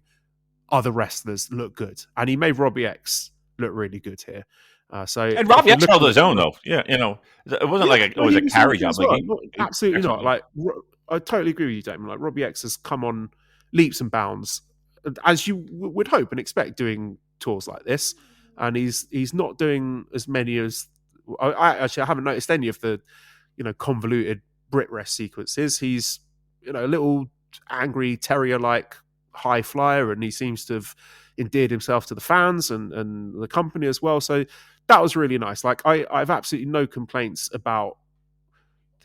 other wrestlers look good, and he made Robbie X look really good here. And Robbie X held his own though. Yeah, it wasn't like it was a carry job. Well. Absolutely not. Like, I totally agree with you, Damon. Like, Robbie X has come on leaps and bounds, as you would hope and expect doing tours like this, and he's not doing as many as I haven't noticed any of the convoluted Brit rest sequences. He's a little angry terrier like high flyer, and he seems to have endeared himself to the fans and the company as well. So that was really nice. Like, I've absolutely no complaints about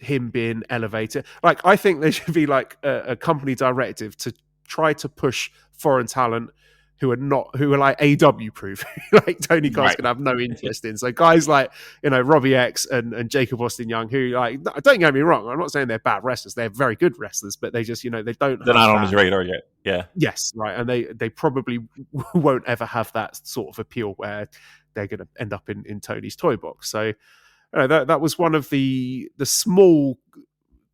him being elevated. Like, I think there should be like a company directive to try to push foreign talent who are like AW proof, like Tony Khan's gonna have no interest in. So guys like Robbie X and Jacob Austin Young, who, like, don't get me wrong, I'm not saying they're bad wrestlers, they're very good wrestlers, but they just they're not on his radar yet. Yeah. Yes, right, and they probably won't ever have that sort of appeal where they're gonna end up in Tony's toy box. So that was one of the small,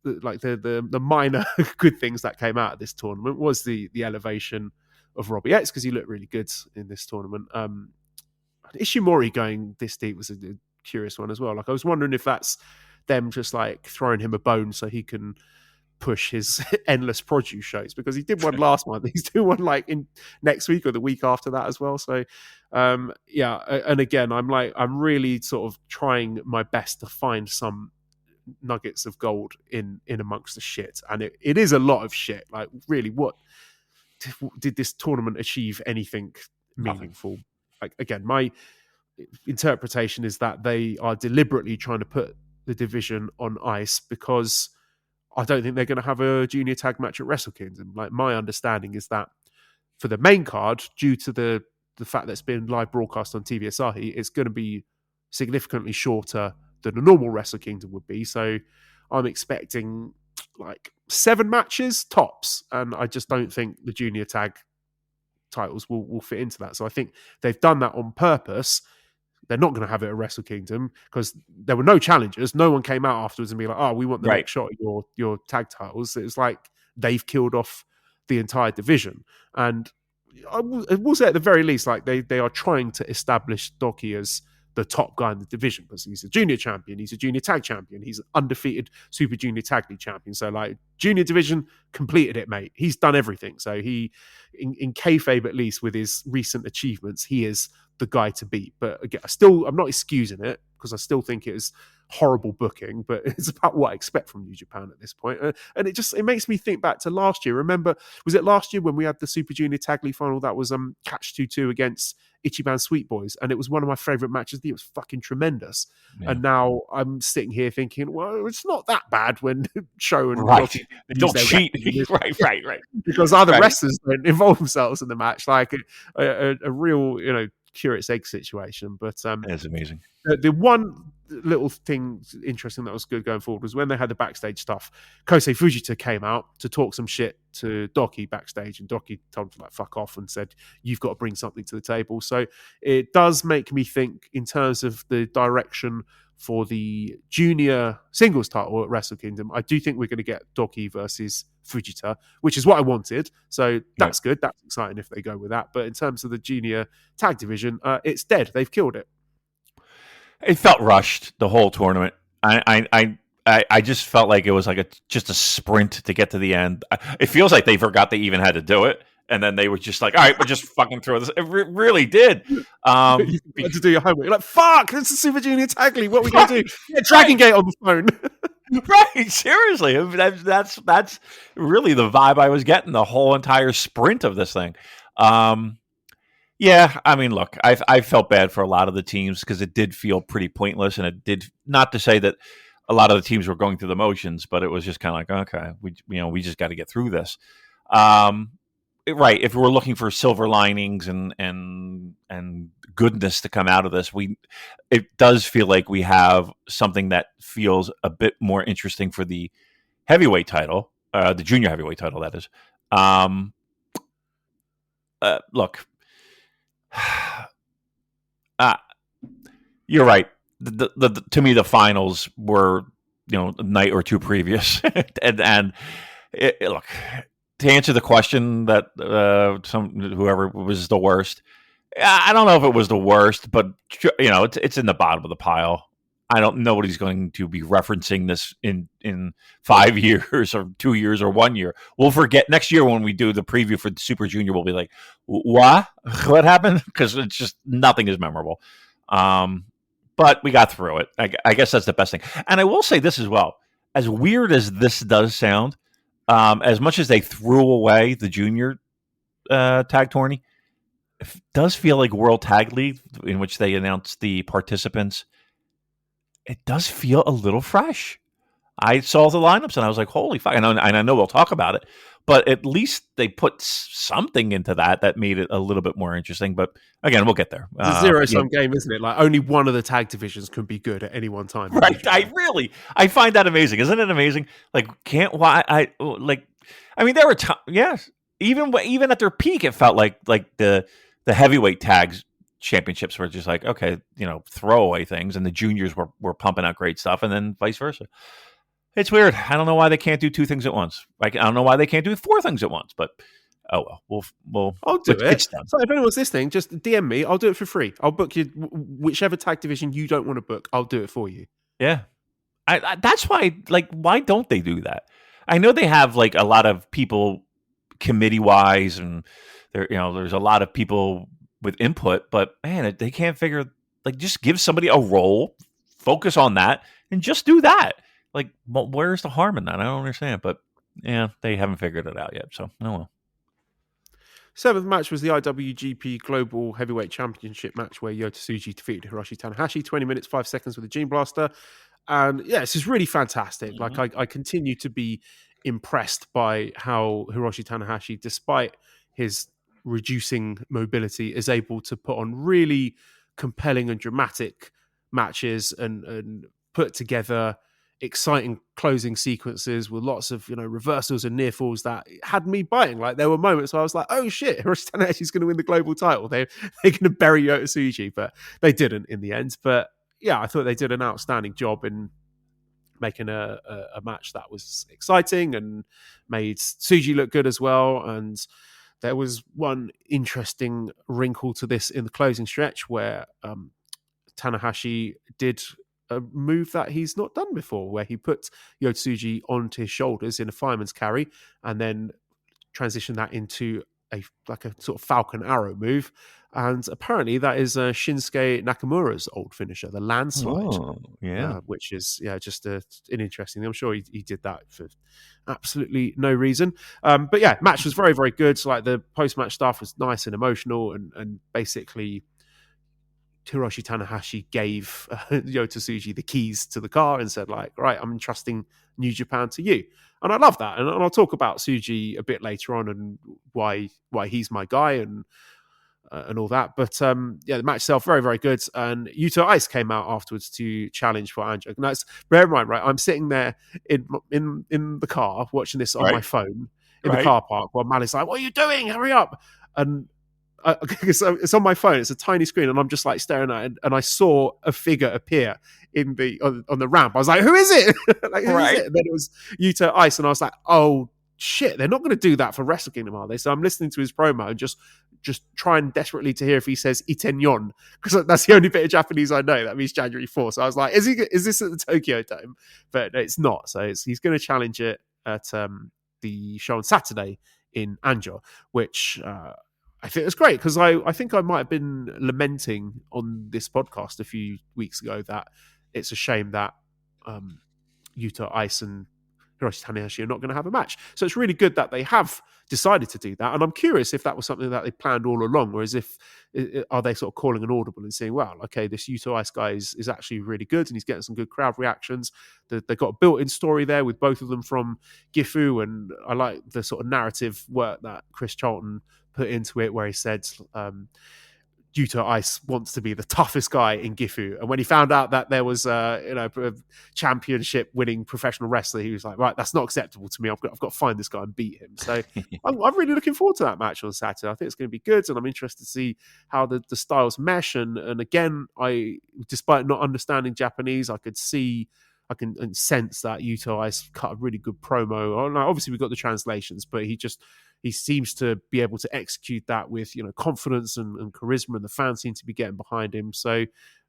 like the minor good things that came out of this tournament was the elevation of Robbie X, because he looked really good in this tournament. Ishimori going this deep was a curious one as well. Like, I was wondering if that's them just like throwing him a bone so he can push his endless produce shows, because he did one last month. He's doing one like in next week or the week after that as well. So yeah, and again, I'm really sort of trying my best to find some nuggets of gold in amongst the shit, and it is a lot of shit. Like, really, what did this tournament achieve anything meaningful? Like, again, my interpretation is that they are deliberately trying to put the division on ice because I don't think they're going to have a junior tag match at Wrestle Kingdom. Like, my understanding is that for the main card, due to the fact that it's been live broadcast on TV Asahi, it's going to be significantly shorter than a normal Wrestle Kingdom would be. So I'm expecting like 7 matches tops, and I just don't think the junior tag titles will fit into that. So I think they've done that on purpose. They're not going to have it at Wrestle Kingdom because there were no challengers. No one came out afterwards and be like, "Oh, we want the next shot at your tag titles." It's like they've killed off the entire division. And I will say, at the very least, like they are trying to establish Doki as the top guy in the division, because he's a junior champion, he's a junior tag champion, he's an undefeated Super Junior Tag League champion. So, like, junior division completed it, mate. He's done everything. So he, in kayfabe at least, with his recent achievements, he is the guy to beat. But again, I'm not excusing it, because I still think it is horrible booking, but it's about what I expect from New Japan at this point. And it makes me think back to last year. Remember, was it last year when we had the Super Junior Tag League final that was Catch 2-2 against Ichiban Sweet Boys, and it was one of my favorite matches. It was fucking tremendous. Yeah. And now I'm sitting here thinking, well, it's not that bad when Show and Rocky don't cheat. right. Because other wrestlers don't involve themselves in the match, like a real, curate's egg situation. But it's amazing. The one little thing interesting that was good going forward was when they had the backstage stuff. Kosei Fujita came out to talk some shit to Doki backstage, and Doki told him to like fuck off and said, "You've got to bring something to the table." So it does make me think in terms of the direction for the junior singles title at Wrestle Kingdom. I do think we're going to get Doki versus Fujita, which is what I wanted. So that's good. That's exciting if they go with that. But in terms of the junior tag division, it's dead. They've killed it. It felt rushed, the whole tournament. I just felt like it was like just a sprint to get to the end. It feels like they forgot they even had to do it, and then they were just like, "All right, we're just fucking throw this." It really did. You had to do your homework. You're like, "Fuck, this is Super Junior Tag League. What are we going to do? Get Dragon Gate on the phone." Right, seriously, that's really the vibe I was getting the whole entire sprint of this thing. Yeah, I mean, look, I felt bad for a lot of the teams because it did feel pretty pointless, and it did, not to say that a lot of the teams were going through the motions, but it was just kind of like, okay, we just got to get through this. Right, if we're looking for silver linings and goodness to come out of this, it does feel like we have something that feels a bit more interesting for the heavyweight title, the junior heavyweight title, that is. Look. You're right. To me, the finals were, a night or two previous, and look, to answer the question that whoever was the worst, I don't know if it was the worst, but it's in the bottom of the pile. Nobody's going to be referencing this in 5 years or 2 years or 1 year. We'll forget next year when we do the preview for the Super Junior. We'll be like, what happened? Because it's just nothing is memorable. But we got through it. I guess that's the best thing. And I will say this as well. As weird as this does sound, as much as they threw away the junior tag tourney, it does feel like World Tag League, in which they announced the participants. It does feel a little fresh. I saw the lineups and I was like, holy fuck. And I know we'll talk about it, but at least they put something into that made it a little bit more interesting. But again, we'll get there. It's a zero-sum game, isn't it? Like, only one of the tag divisions can be good at any one time. Right. I find that amazing. Isn't it amazing? Like, there were times, yes. Even at their peak, it felt like the heavyweight tags championships were just like, okay, throwaway things, and the juniors were pumping out great stuff, and then vice versa. It's weird. I don't know why they can't do two things at once. Like, I don't know why they can't do four things at once, but oh well, I'll do it. It's done. So if anyone's listening, just DM me. I'll do it for free. I'll book you whichever tag division you don't want to book. I'll do it for you. Yeah. I that's why, like, why don't they do that? I know they have like a lot of people committee wise, and there's a lot of people with input, but man, they can't figure, like, just give somebody a role, focus on that, and just do that. Like, where's the harm in that? I don't understand, but yeah, they haven't figured it out yet. So, oh well. Seventh match was the IWGP Global Heavyweight Championship match where Yota Tsuji defeated Hiroshi Tanahashi, 20 minutes, 5 seconds with a Gene Blaster. And yeah, this is really fantastic. Mm-hmm. Like, I continue to be impressed by how Hiroshi Tanahashi, despite his reducing mobility, is able to put on really compelling and dramatic matches and put together exciting closing sequences with lots of reversals and near falls that had me biting. Like, there were moments where I was like, oh shit, Hiroshi Tanahashi's going to win the global title. They're going to bury Yota Tsuji, but they didn't in the end. But yeah, I thought they did an outstanding job in making a match that was exciting and made Tsuji look good as well. And there was one interesting wrinkle to this in the closing stretch where Tanahashi did a move that he's not done before, where he put Yota Tsuji onto his shoulders in a fireman's carry and then transitioned that into a sort of falcon arrow move. And apparently that is Shinsuke Nakamura's old finisher, the landslide. Oh, yeah. Which is just an interesting thing. I'm sure he did that for absolutely no reason. But yeah, match was very, very good. So, like, the post-match stuff was nice and emotional, and basically Hiroshi Tanahashi gave Yota Tsuji the keys to the car and said, like, right, I'm entrusting New Japan to you. And I love that. And I'll talk about Tsuji a bit later on and why he's my guy and all that. But yeah, the match itself, very, very good. And Yuta Ice came out afterwards to challenge for Anjo. Now, bear in mind, right, I'm sitting there in the car watching this on my phone in the car park while Mali's like, what are you doing? Hurry up. And it's on my phone. It's a tiny screen, and I'm just like staring at it. And I saw a figure appear in on the ramp. I was like, "Who is it?" Like, who is it? And then it was Yuta Ice, and I was like, "Oh shit, they're not going to do that for Wrestle Kingdom, are they?" So I'm listening to his promo and just trying desperately to hear if he says Itenyon, because that's the only bit of Japanese I know. That means January 4th. So I was like, "Is this at the Tokyo Dome?" But it's not. So he's going to challenge it at the show on Saturday in Anjo, which. I think it's great because I think I might have been lamenting on this podcast a few weeks ago that it's a shame that Yuta Ice and Hiroshi Tanahashi are not going to have a match. So it's really good that they have decided to do that. And I'm curious if that was something that they planned all along, or are they sort of calling an audible and saying, well, okay, this Yuta Ice guy is actually really good and he's getting some good crowd reactions. They've got a built-in story there with both of them from Gifu, and I like the sort of narrative work that Chris Charlton put into it, where he said Yuta Ice wants to be the toughest guy in Gifu, and when he found out that there was a championship winning professional wrestler, he was like, right, that's not acceptable to me. I've got to find this guy and beat him. So I'm really looking forward to that match on Saturday. I think it's going to be good, and I'm interested to see how the styles mesh. And again, despite not understanding Japanese, I can sense that Yuta Ice cut a really good promo. Obviously, we've got the translations, but he seems to be able to execute that with confidence and charisma, and the fans seem to be getting behind him. So,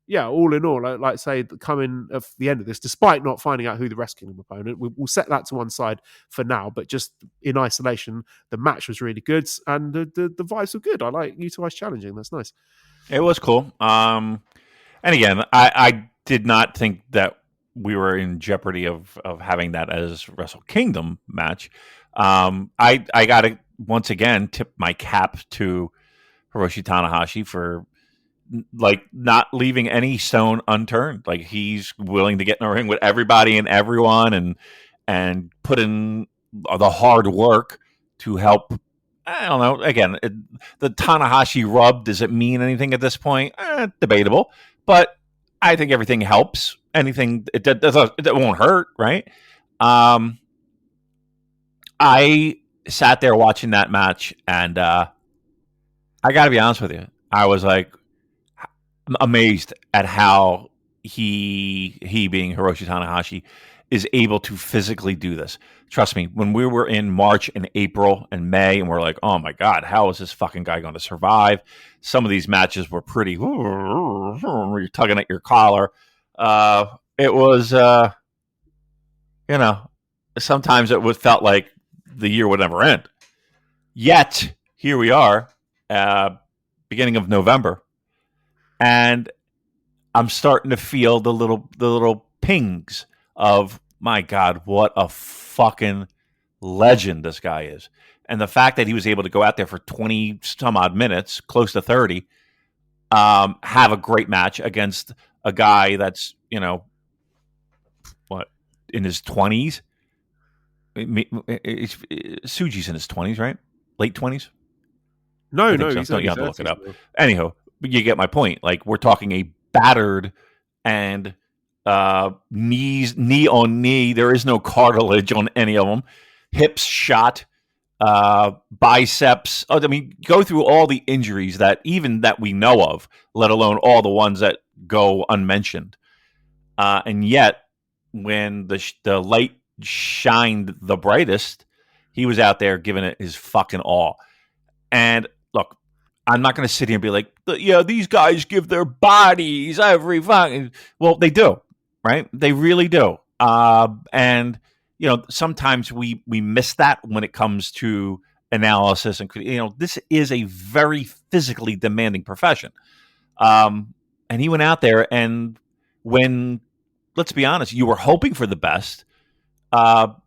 yeah, all in all, like I say, coming at the end of this, despite not finding out who the Wrestle Kingdom opponent, we'll set that to one side for now. But just in isolation, the match was really good, and the vibes were good. I like Yuta Ice challenging. That's nice. It was cool. And again, I did not think that we were in jeopardy of having that as Wrestle Kingdom match. I got to once again tip my cap to Hiroshi Tanahashi for like not leaving any stone unturned. Like, he's willing to get in the ring with everybody and everyone and put in the hard work to help. I don't know. Again, the Tanahashi rub, does it mean anything at this point? Debatable, but I think everything helps. Anything it won't hurt, right? I sat there watching that match, and I got to be honest with you. I was like, amazed at how he being Hiroshi Tanahashi is able to physically do this. Trust me, when we were in March and April and May and we're like, oh my God, how is this fucking guy going to survive? Some of these matches were pretty, you're tugging at your collar. It was, sometimes it was felt like the year would never end. Yet, here we are, beginning of November, and I'm starting to feel the little pings of, my God, what a fucking legend this guy is. And the fact that he was able to go out there for 20 some odd minutes, close to 30, have a great match against a guy that's, in his 20s. Suji's in his 20s, right? Late 20s? No, so. he's Don't you have to look it up. Though. Anyhow, you get my point. Like, we're talking a battered and knee on knee. There is no cartilage on any of them. Hips shot, biceps. Go through all the injuries that we know of, let alone all the ones that go unmentioned. And yet, when the light shined the brightest, he was out there giving it his fucking all. And look, I'm not going to sit here and be like, these guys give their bodies every fucking. Well, they do, right? They really do. And sometimes we miss that when it comes to analysis, and this is a very physically demanding profession. And he went out there, and when, let's be honest, you were hoping for the best, but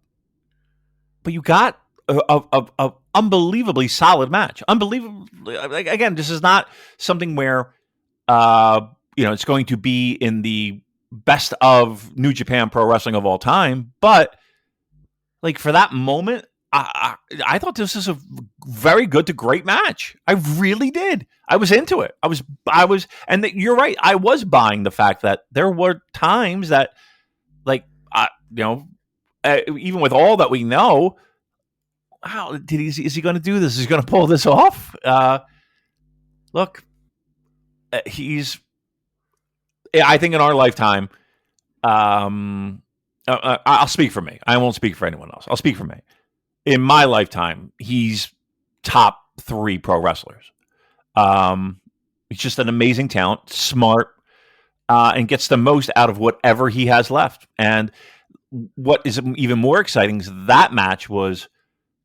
you got a unbelievably solid match. Unbelievably, again, this is not something where it's going to be in the best of New Japan Pro Wrestling of all time, but like, for that moment, I thought this was a very good to great match. I really did. I was into it. I was, and you're right. I was buying the fact that there were times that, like, even with all that we know, is he going to do this? Is he going to pull this off? Look, I think in our lifetime, I'll speak for me. I won't speak for anyone else. I'll speak for me. In my lifetime, he's top 3 pro wrestlers. He's just an amazing talent, smart, and gets the most out of whatever he has left. And what is even more exciting is that match was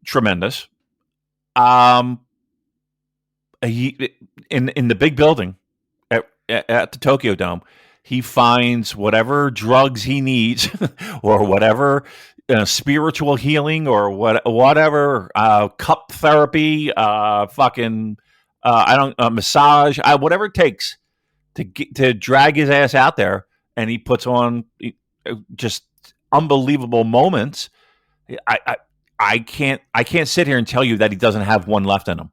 tremendous. In the big building at the Tokyo Dome, he finds whatever drugs he needs or whatever spiritual healing or whatever cup therapy, massage, whatever it takes to drag his ass out there, and he puts on just unbelievable moments. I can't sit here and tell you that he doesn't have one left in him.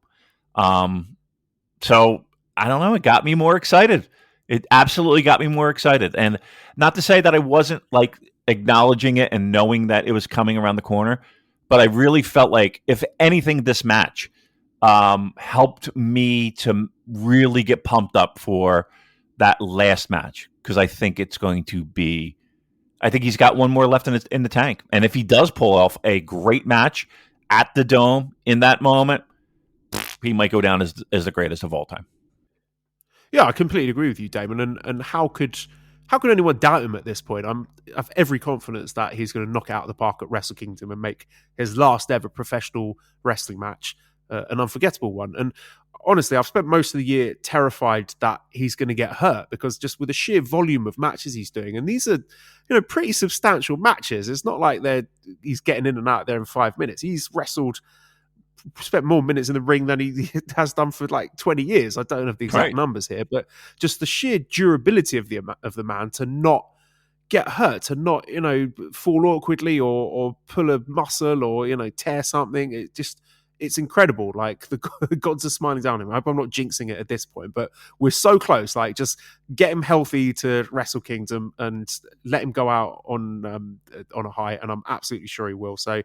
So I don't know. It got me more excited. It absolutely got me more excited. And not to say that I wasn't like acknowledging it and knowing that it was coming around the corner, but I really felt like, if anything, this match helped me to really get pumped up for that last match, because I think it's going to be. I think he's got one more left in the tank, and if he does pull off a great match at the Dome in that moment, he might go down as the greatest of all time. Yeah, I completely agree with you, Damon. And how could anyone doubt him at this point? I have every confidence that he's going to knock it out of the park at Wrestle Kingdom and make his last ever professional wrestling match an unforgettable one. And honestly, I've spent most of the year terrified that he's going to get hurt, because just with the sheer volume of matches he's doing, and these are pretty substantial matches. It's not like he's getting in and out there in 5 minutes. He's spent more minutes in the ring than he has done for like 20 years. I don't have the exact numbers here, but just the sheer durability of the man to not get hurt, to not fall awkwardly or pull a muscle or tear something. It's incredible. Like, the gods are smiling down on him. I hope I'm not jinxing it at this point, but we're so close. Like, just get him healthy to Wrestle Kingdom and let him go out on a high, and I'm absolutely sure he will. So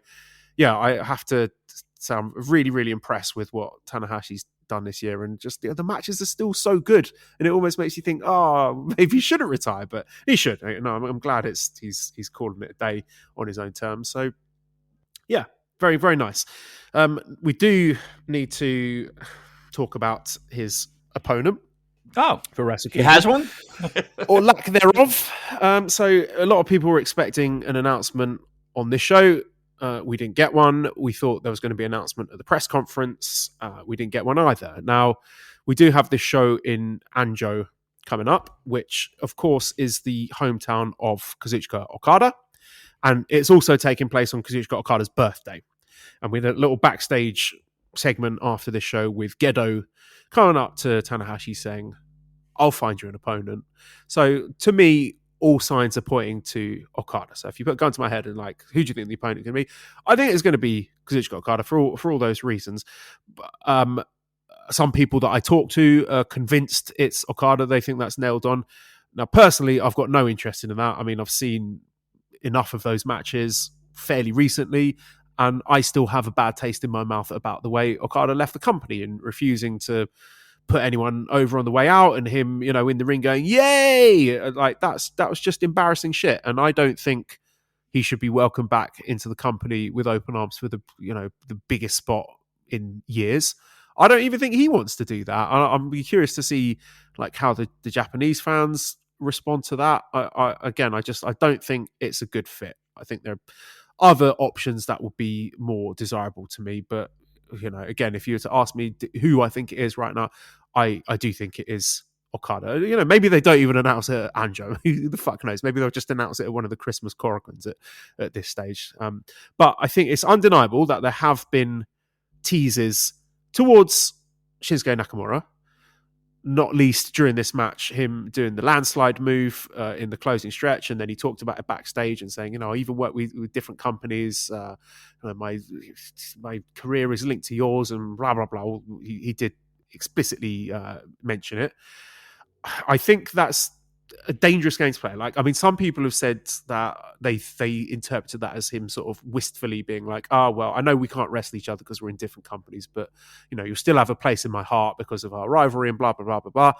yeah, I have to say I'm really, really impressed with what Tanahashi's done this year, and just the matches are still so good, and it almost makes you think, oh, maybe he shouldn't retire, but he should. No, I'm glad he's calling it a day on his own terms. So yeah, very, very nice. We do need to talk about his opponent. Oh, for Wrestle he has one? or lack thereof. So a lot of people were expecting an announcement on this show. We didn't get one. We thought there was going to be an announcement at the press conference. We didn't get one either. Now, we do have this show in Anjo coming up, which, of course, is the hometown of Kazuchika Okada. And it's also taking place on Kazuchika Okada's birthday. And we had a little backstage segment after this show with Gedo coming up to Tanahashi saying, I'll find you an opponent. So to me, all signs are pointing to Okada. So if you put a gun to my head and like, who do you think the opponent can be? I think it's going to be Kazuchika Okada for all those reasons. Some people that I talk to are convinced it's Okada. They think that's nailed on. Now, personally, I've got no interest in that. I mean, I've seen enough of those matches fairly recently, and I still have a bad taste in my mouth about the way Okada left the company and refusing to put anyone over on the way out, and him, in the ring going, yay! Like that was just embarrassing shit. And I don't think he should be welcomed back into the company with open arms for the biggest spot in years. I don't even think he wants to do that. I'm curious to see like how the Japanese fans respond to that. I don't think it's a good fit. I think there are other options that would be more desirable to me, but again, if you were to ask me who I think it is right now, I do think it is Okada. Maybe they don't even announce it at Anjo. Who the fuck knows? Maybe they'll just announce it at one of the Christmas Korakuens at this stage. But I think it's undeniable that there have been teases towards Shinsuke Nakamura, not least during this match, him doing the landslide move in the closing stretch. And then he talked about it backstage and saying, I even work with different companies. My career is linked to yours and blah, blah, blah. He did explicitly mention it. I think that's a dangerous game to play. Like, I mean, some people have said that they interpreted that as him sort of wistfully being like, oh, well, I know we can't wrestle each other because we're in different companies, but you'll still have a place in my heart because of our rivalry and blah, blah, blah, blah, blah.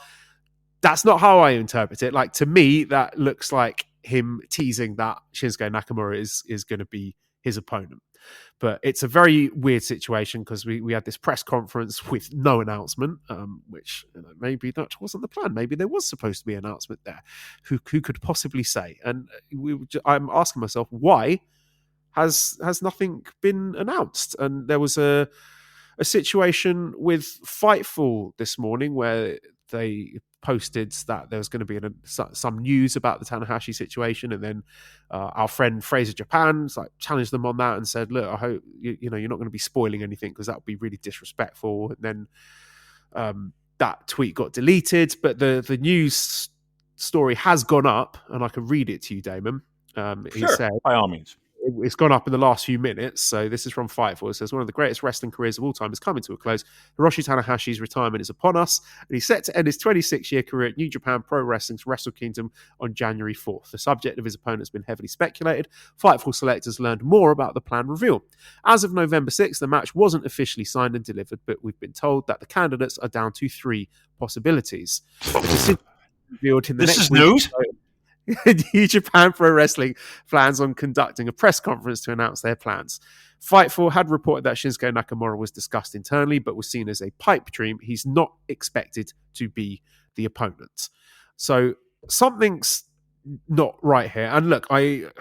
That's not how I interpret it. Like, to me, that looks like him teasing that Shinsuke Nakamura is going to be his opponent. But it's a very weird situation because we had this press conference with no announcement, which maybe that wasn't the plan. Maybe there was supposed to be an announcement there. Who could possibly say? And I'm asking myself, why has nothing been announced? And there was a situation with Fightful this morning where they posted that there was going to be some news about the Tanahashi situation, and then our friend Fraser Japan challenged them on that and said, look, I hope you're not going to be spoiling anything because that would be really disrespectful. And then that tweet got deleted, but the news story has gone up, and I can read it to you, Damon. He said, by all means. It's gone up in the last few minutes. So this is from Fightful. It says, one of the greatest wrestling careers of all time is coming to a close. Hiroshi Tanahashi's retirement is upon us, and he's set to end his 26-year career at New Japan Pro Wrestling's Wrestle Kingdom on January 4th. The subject of his opponent has been heavily speculated. Fightful selectors learned more about the planned reveal. As of November 6th, the match wasn't officially signed and delivered, but we've been told that the candidates are down to 3 possibilities. Revealed in the this next is news? New Japan Pro Wrestling plans on conducting a press conference to announce their plans. Fightful had reported that Shinsuke Nakamura was discussed internally, but was seen as a pipe dream. He's not expected to be the opponent. So something's not right here. And look, I'm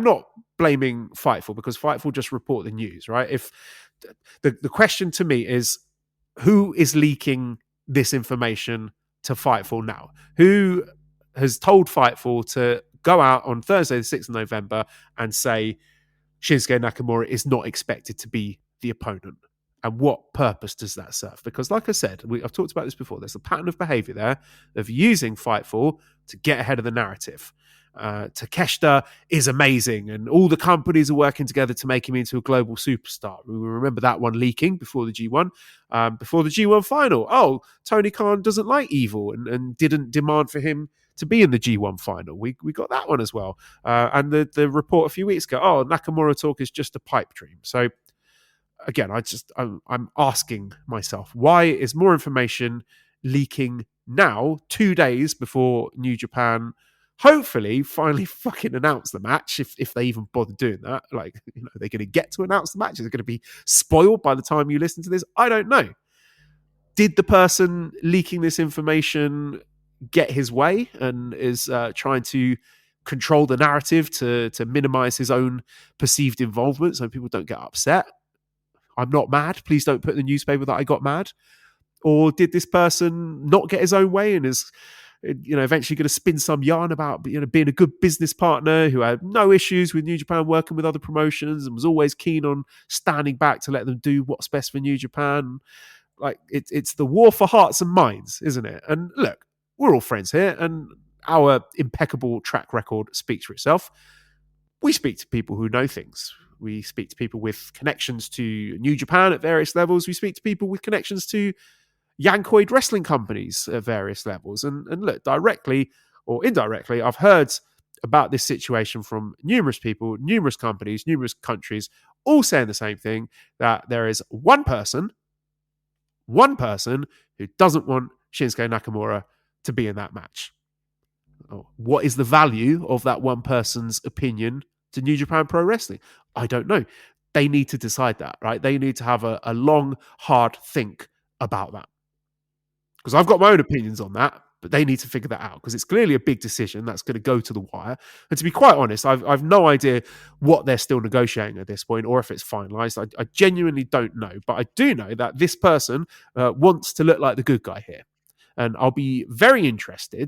not blaming Fightful because Fightful just report the news, right? If the question to me is, who is leaking this information to Fightful now? Who has told Fightful to go out on Thursday, the 6th of November, and say Shinsuke Nakamura is not expected to be the opponent? And what purpose does that serve? Because like I said, I've talked about this before, there's a pattern of behavior there of using Fightful to get ahead of the narrative. Takeshita is amazing, and all the companies are working together to make him into a global superstar. We remember that one leaking before the G1, before the G1 final. Oh, Tony Khan doesn't like Evil and didn't demand for him to be in the G1 final. We got that one as well. And the report a few weeks ago, Nakamura talk is just a pipe dream. So again, I'm asking myself, why is more information leaking now, 2 days before New Japan hopefully finally fucking announce the match, if they even bother doing that? Like, they're going to get to announce the match. Is it going to be spoiled by the time you listen to this? I don't know. Did the person leaking this information get his way and is trying to control the narrative to minimize his own perceived involvement so people don't get upset? I'm not mad. Please don't put in the newspaper that I got mad. Or did this person not get his own way and is eventually going to spin some yarn about being a good business partner who had no issues with New Japan working with other promotions and was always keen on standing back to let them do what's best for New Japan? Like, it's the war for hearts and minds, isn't it? And look, we're all friends here, and our impeccable track record speaks for itself. We speak to people who know things. We speak to people with connections to New Japan at various levels. We speak to people with connections to Yankoid wrestling companies at various levels. And look, directly or indirectly, I've heard about this situation from numerous people, numerous companies, numerous countries, all saying the same thing, that there is one person who doesn't want Shinsuke Nakamura to be in that match. What is the value of that one person's opinion to New Japan Pro Wrestling? I don't know. They need to decide that, right? They need to have a long, hard think about that. Because I've got my own opinions on that, but they need to figure that out, because it's clearly a big decision that's going to go to the wire. And to be quite honest, I've no idea what they're still negotiating at this point, or if it's finalized. I genuinely don't know, but I do know that this person wants to look like the good guy here. And I'll be very interested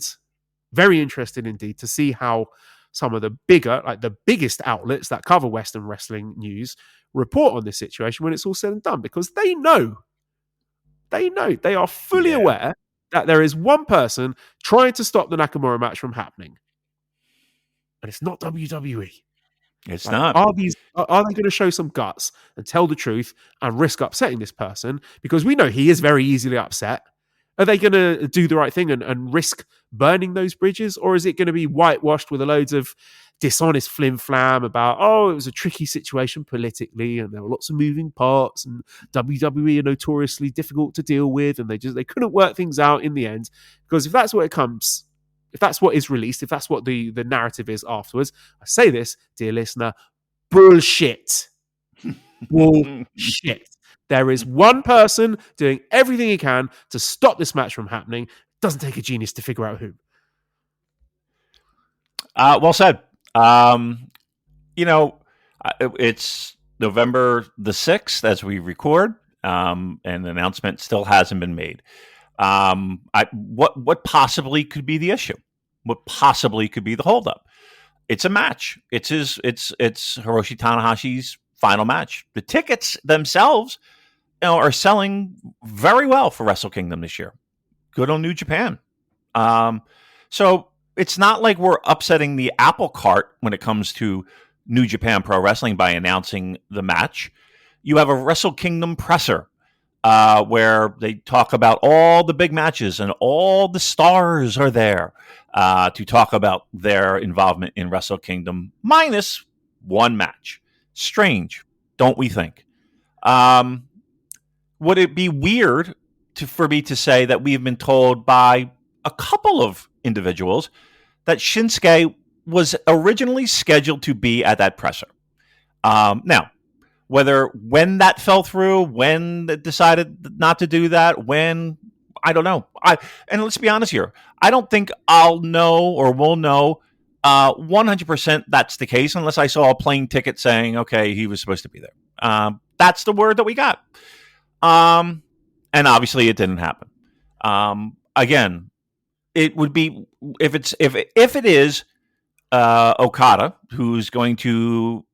indeed to see how some of the biggest outlets that cover Western wrestling news report on this situation when it's all said and done, because they are fully aware that there is one person trying to stop the Nakamura match from happening, and it's not WWE. It's not. Are they going to show some guts and tell the truth and risk upsetting this person? Because we know he is very easily upset. Are they going to do the right thing and risk burning those bridges? Or is it going to be whitewashed with a loads of dishonest flim-flam about, it was a tricky situation politically and there were lots of moving parts and WWE are notoriously difficult to deal with and they couldn't work things out in the end? Because if that's what is released, if that's what the narrative is afterwards, I say this, dear listener, bullshit. Bullshit. There is one person doing everything he can to stop this match from happening. Doesn't take a genius to figure out who. Well said. It's November the 6th as we record, and the announcement still hasn't been made. What possibly could be the issue? What possibly could be the holdup? It's a match. It's Hiroshi Tanahashi's final match. The tickets themselves, are selling very well for Wrestle Kingdom this year. Good on New Japan. So it's not like we're upsetting the apple cart when it comes to New Japan Pro Wrestling by announcing the match. You have a Wrestle Kingdom presser where they talk about all the big matches and all the stars are there to talk about their involvement in Wrestle Kingdom, minus one match. Strange, don't we think? Would it be weird for me to say that we've been told by a couple of individuals that Shinsuke was originally scheduled to be at that presser? Now, when that fell through, when they decided not to do that, I don't know. And let's be honest here. I don't think I'll know or will know 100% that's the case unless I saw a plane ticket saying, okay, he was supposed to be there. That's the word that we got. And obviously it didn't happen. Again, it would be if it is Okada who's going to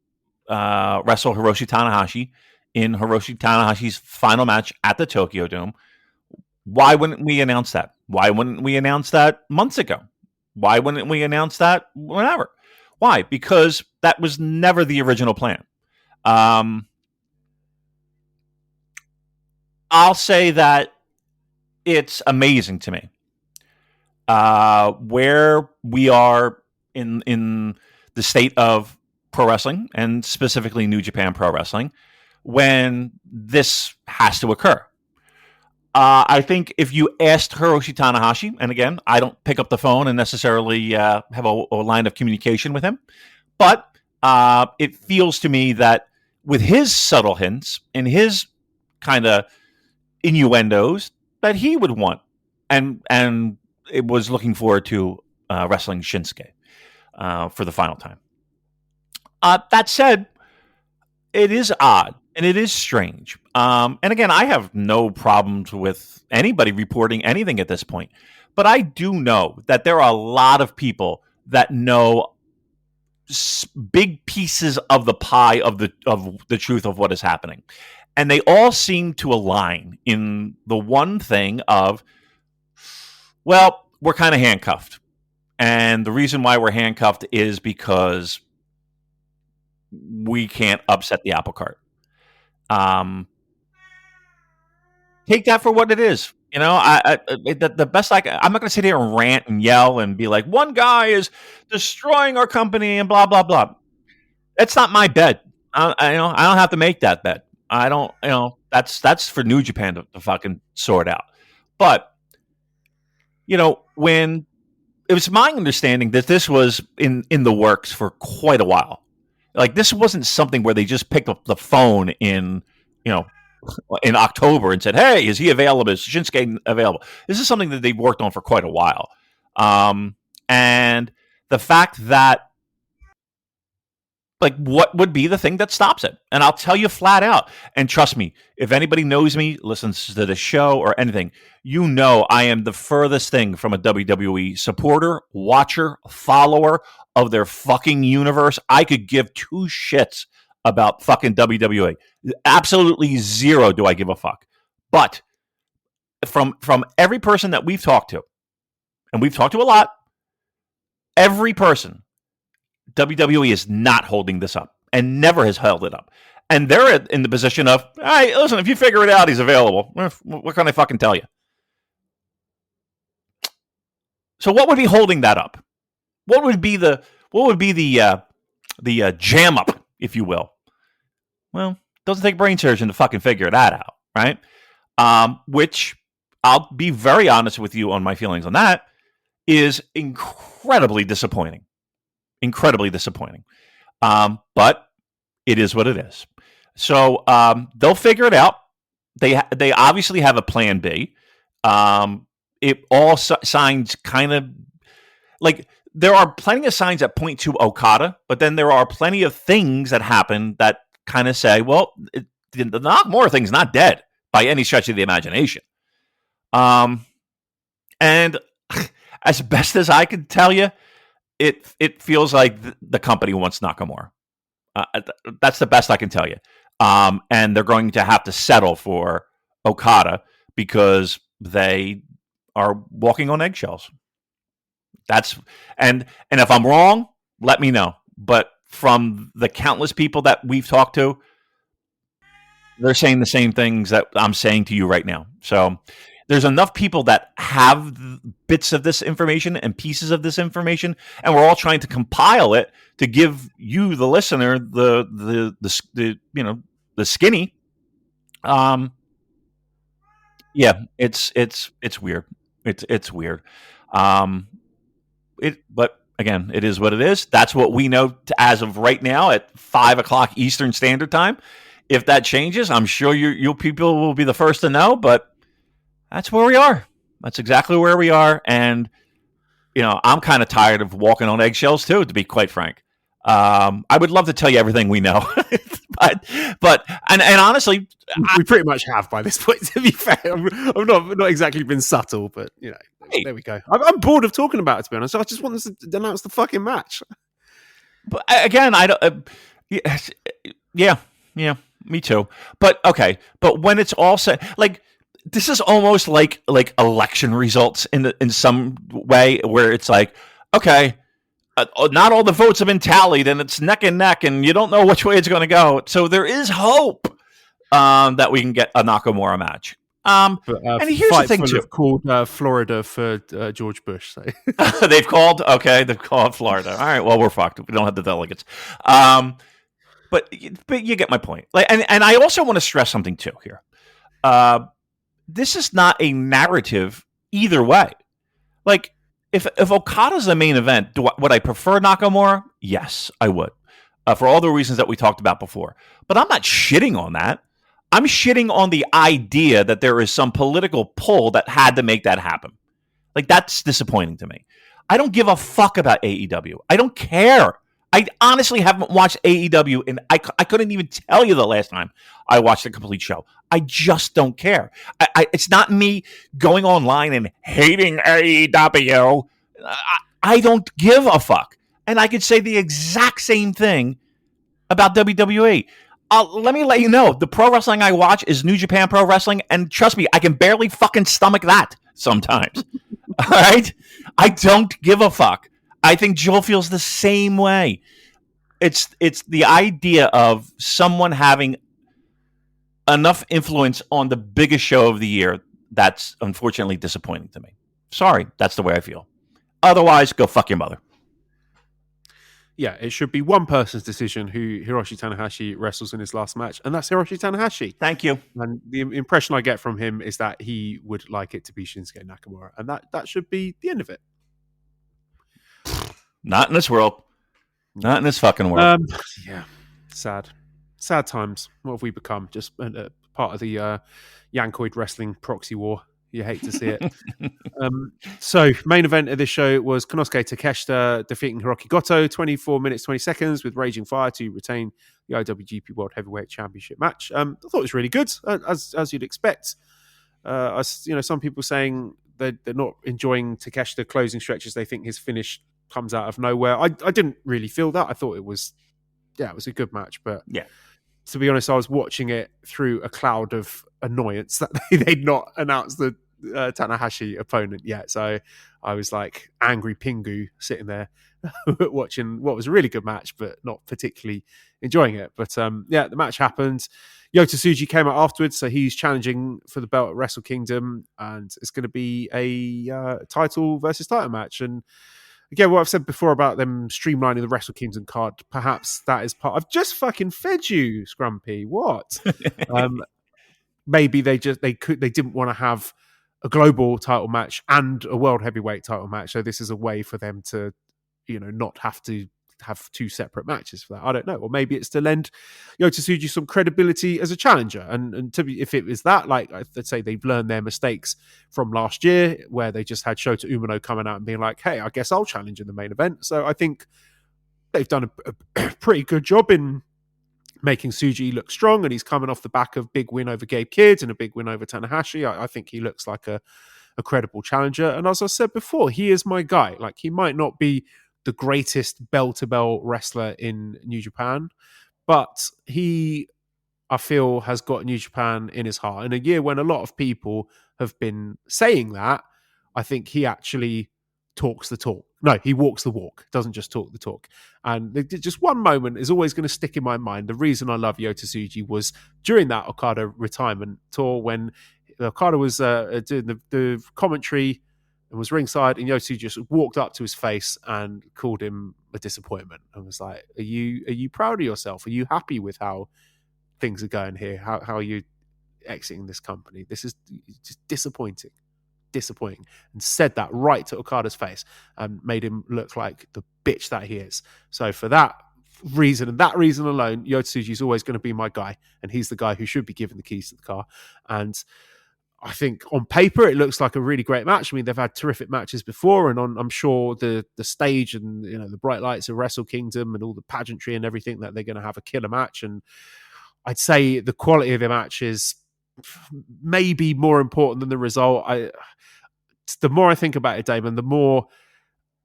wrestle Hiroshi Tanahashi in Hiroshi Tanahashi's final match at the Tokyo Dome. Why wouldn't we announce that? Why wouldn't we announce that months ago? Why wouldn't we announce that whenever? Why? Because that was never the original plan. I'll say that it's amazing to me where we are in the state of pro wrestling, and specifically New Japan Pro Wrestling, when this has to occur. I think if you asked Hiroshi Tanahashi, and again, I don't pick up the phone and necessarily have a line of communication with him, but it feels to me that with his subtle hints and his kind of innuendos, that he would want, and it was looking forward to wrestling Shinsuke for the final time. That said, it is odd and it is strange. And again, I have no problems with anybody reporting anything at this point, but I do know that there are a lot of people that know big pieces of the pie of the truth of what is happening, and they all seem to align in the one thing of, well, we're kind of handcuffed, and the reason why we're handcuffed is because we can't upset the apple cart. Take that for what it is. You know, the best I'm not going to sit here and rant and yell and be like, one guy is destroying our company and blah, blah, blah. That's not my bed. I don't have to make that bed. I don't, that's for New Japan to fucking sort out. But, when it was my understanding that this was in the works for quite a while. Like, this wasn't something where they just picked up the phone in October and said, hey, is he available? Is Shinsuke available? This is something that they've worked on for quite a while. And the fact that, like, what would be the thing that stops it? And I'll tell you flat out, and trust me, if anybody knows me, listens to the show or anything, I am the furthest thing from a WWE supporter, watcher, follower of their fucking universe. I could give two shits about fucking WWE. Absolutely zero do I give a fuck. But from every person that we've talked to, and we've talked to a lot, every person, WWE is not holding this up and never has held it up. And they're in the position of, hey, listen, if you figure it out, he's available. What can I fucking tell you? So what would be holding that up? What would be the jam up, if you will? Well, it doesn't take brain surgeon to fucking figure that out, right? Which I'll be very honest with you on my feelings on that, is incredibly disappointing. Incredibly disappointing. But it is what it is. So they'll figure it out. They obviously have a plan B. It all signs kind of like there are plenty of signs that point to Okada, but then there are plenty of things that happen that kind of say, well, the Nakamura thing's not dead by any stretch of the imagination. And as best as I can tell you, it feels like the company wants Nakamura. That's the best I can tell you. And they're going to have to settle for Okada because they are walking on eggshells. And if I'm wrong, let me know. But from the countless people that we've talked to, they're saying the same things that I'm saying to you right now. So there's enough people that have bits of this information and pieces of this information, and we're all trying to compile it to give you, the listener, the skinny. Yeah, it's weird. It's weird. But again, it is what it is. That's what we know as of right now at 5:00 Eastern Standard Time. If that changes, I'm sure you people will be the first to know. But that's where we are. That's exactly where we are. And, I'm kind of tired of walking on eggshells too, to be quite frank. I would love to tell you everything we know, but honestly, we pretty much have by this point, to be fair. I've not exactly been subtle, but, there we go. I'm bored of talking about it, to be honest. I just want us to announce the fucking match. But again, I don't, yeah, me too. But okay. But when it's all said, like, this is almost like election results in some way, where it's like, okay, not all the votes have been tallied and it's neck and neck and you don't know which way it's going to go. So there is hope that we can get a Nakamura match. And here's the thing too. Called Florida for George Bush. So. They've called Florida. All right, well, we're fucked. We don't have the delegates. But you get my point. Like, and I also want to stress something too here. This is not a narrative either way. Like, if Okada's the main event, would I prefer Nakamura? Yes, I would. For all the reasons that we talked about before. But I'm not shitting on that. I'm shitting on the idea that there is some political pull that had to make that happen. Like, that's disappointing to me. I don't give a fuck about AEW. I don't care. I honestly haven't watched AEW, and I couldn't even tell you the last time I watched a complete show. I just don't care. It's not me going online and hating AEW. I don't give a fuck. And I could say the exact same thing about WWE. Let me let you know, the pro wrestling I watch is New Japan Pro Wrestling, and trust me, I can barely fucking stomach that sometimes. All right? I don't give a fuck. I think Joel feels the same way. It's the idea of someone having enough influence on the biggest show of the year that's unfortunately disappointing to me. Sorry, that's the way I feel. Otherwise, go fuck your mother. Yeah, it should be one person's decision who Hiroshi Tanahashi wrestles in his last match, and that's Hiroshi Tanahashi. Thank you. And the impression I get from him is that he would like it to be Shinsuke Nakamura, and that should be the end of it. Not in this world. Not in this fucking world. Yeah, sad times. What have we become? Just part of the Yankoid wrestling proxy war. You hate to see it. So, main event of this show was Konosuke Takeshita defeating Hiroki Goto, 24 minutes, 20 seconds, with Raging Fire to retain the IWGP World Heavyweight Championship match. I thought it was really good, as you'd expect. Some people saying they're not enjoying Takeshita closing stretches. They think his finish comes out of nowhere. I didn't really feel that. I thought it was a good match. But yeah, to be honest, I was watching it through a cloud of annoyance that they'd not announced the Tanahashi opponent yet. So I was like angry Pingu sitting there watching what was a really good match, but not particularly enjoying it. But the match happened. Yota Tsuji came out afterwards, so he's challenging for the belt at Wrestle Kingdom, and it's going to be a title versus title match. And again, what I've said before about them streamlining the Wrestle Kingdom card, perhaps that is part. I've just fucking fed you, Scrumpy. What? Maybe they didn't want to have a global title match and a world heavyweight title match. So this is a way for them to, not have to have two separate matches for that. I don't know. Or maybe it's to lend Yota Tsuji some credibility as a challenger. And to be, if it was that, like, let's say they've learned their mistakes from last year where they just had Shota Umino coming out and being like, hey, I guess I'll challenge in the main event. So I think they've done a pretty good job in making Tsuji look strong, and he's coming off the back of big win over Gabe Kidd and a big win over Tanahashi. I think he looks like a credible challenger. And as I said before, he is my guy. Like, he might not be the greatest bell-to-bell wrestler in New Japan, but he, I feel, has got New Japan in his heart. In a year when a lot of people have been saying that, I think he actually talks the talk. No, he walks the walk, doesn't just talk the talk. And just one moment is always going to stick in my mind. The reason I love Yota Tsuji was during that Okada retirement tour when Okada was doing the commentary and was ringside, and Yota Tsuji just walked up to his face and called him a disappointment and was like, are you proud of yourself? Are you happy with how things are going here? How are you exiting this company? This is just disappointing, and said that right to Okada's face and made him look like the bitch that he is. So for that reason, and that reason alone, Yota Tsuji is always going to be my guy, and he's the guy who should be given the keys to the car. And I think on paper it looks like a really great match. I mean, they've had terrific matches before, and I'm sure the stage and the bright lights of Wrestle Kingdom and all the pageantry and everything, that they're going to have a killer match. And I'd say the quality of the match is maybe more important than the result. The more I think about it, Damon, the more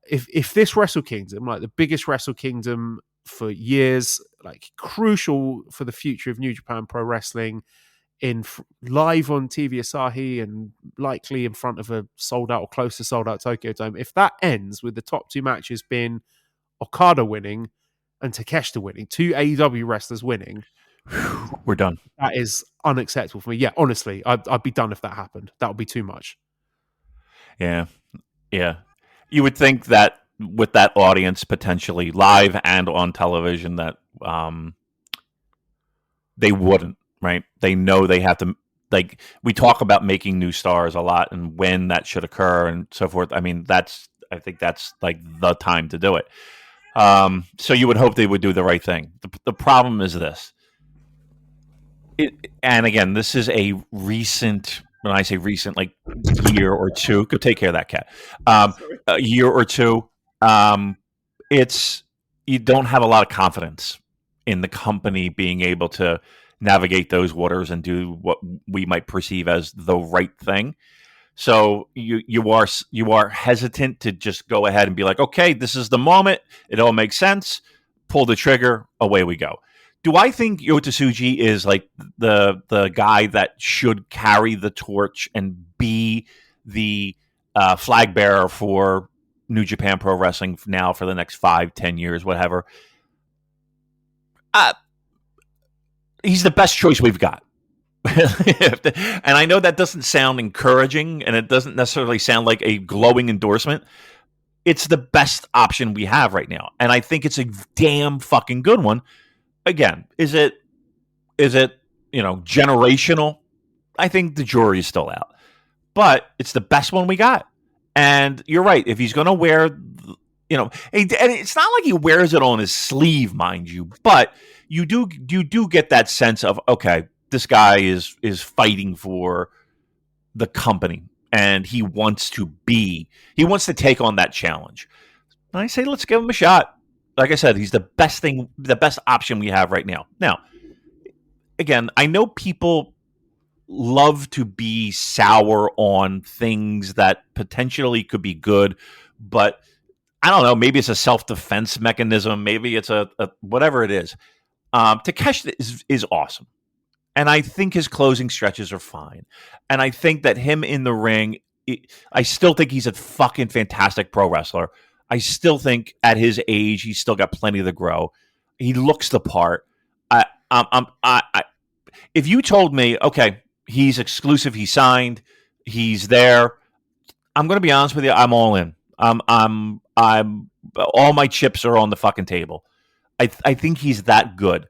if this Wrestle Kingdom, like the biggest Wrestle Kingdom for years, like crucial for the future of New Japan Pro Wrestling, live on TV Asahi and likely in front of a sold out or close to sold out Tokyo Dome, if that ends with the top two matches being Okada winning and Takeshita winning, two AEW wrestlers winning, we're done. That is unacceptable for me. Yeah, honestly, I'd be done if that happened. That would be too much. Yeah. You would think that with that audience potentially live and on television, that they wouldn't, right? They know they have to. Like, we talk about making new stars a lot and when that should occur and so forth. I mean, I think that's like the time to do it. So you would hope they would do the right thing. The problem is this. And again, this is a recent, when I say recent, like year or two. Go take care of that cat. A year or two. It's, you don't have a lot of confidence in the company being able to navigate those waters and do what we might perceive as the right thing. So you are hesitant to just go ahead and be like, okay, this is the moment. It all makes sense. Pull the trigger. Away we go. Do I think Yota Tsuji is like the guy that should carry the torch and be the flag bearer for New Japan Pro Wrestling now for the next 5-10 years, whatever? He's the best choice we've got. And I know that doesn't sound encouraging, and it doesn't necessarily sound like a glowing endorsement. It's the best option we have right now, and I think it's a damn fucking good one. Again, is it generational? I think the jury is still out, but it's the best one we got. And you're right. If he's going to wear, and it's not like he wears it on his sleeve, mind you, but you do get that sense of, okay, this guy is fighting for the company, and he wants to take on that challenge. And I say, let's give him a shot. Like I said, he's the best option we have right now. Now, again, I know people love to be sour on things that potentially could be good, but I don't know, maybe it's a self-defense mechanism, maybe it's a whatever it is. Takeshita is awesome. And I think his closing stretches are fine. And I think that him in the ring, I still think he's a fucking fantastic pro wrestler. I still think at his age, he's still got plenty to grow. He looks the part. If you told me, okay, he's exclusive, he's signed, he's there, I'm going to be honest with you, I'm all in. I'm all my chips are on the fucking table. I think he's that good.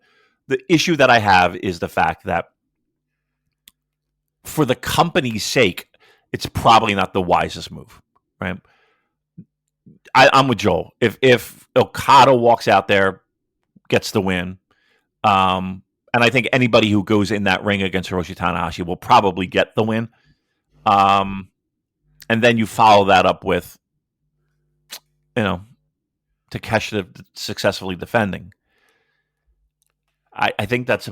The issue that I have is the fact that for the company's sake, it's probably not the wisest move, right? I'm with Joel. If Okada walks out there, gets the win, and I think anybody who goes in that ring against Hiroshi Tanahashi will probably get the win, and then you follow that up with, Takeshita successfully defending. I think that's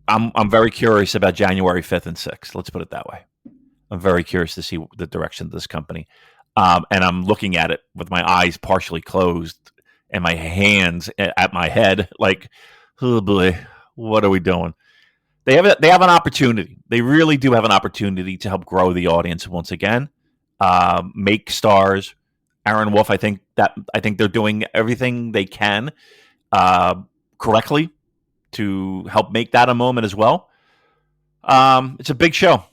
I'm very curious about January 5th and 6th. Let's put it that way. I'm very curious to see the direction of this company. And I'm looking at it with my eyes partially closed and my hands at my head like, oh boy, what are we doing? They have an opportunity. They really do have an opportunity to help grow the audience once again, make stars. Aaron Wolf, I think they're doing everything they can correctly to help make that a moment as well. It's a big show,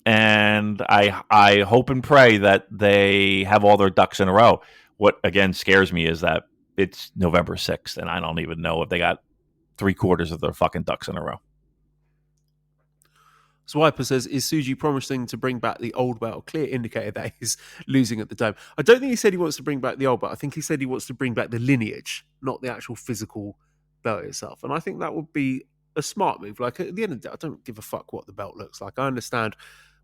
and I hope and pray that they have all their ducks in a row. What again scares me is that it's November 6th, and I don't even know if they got 3/4 of their fucking ducks in a row. Swiper says, is Tsuji promising to bring back the old belt? Clear indicator that he's losing at the Dome. I don't think he said he wants to bring back the old belt. I think he said he wants to bring back the lineage, not the actual physical belt itself. And I think that would be a smart move. Like, at the end of the day, I don't give a fuck what the belt looks like. I understand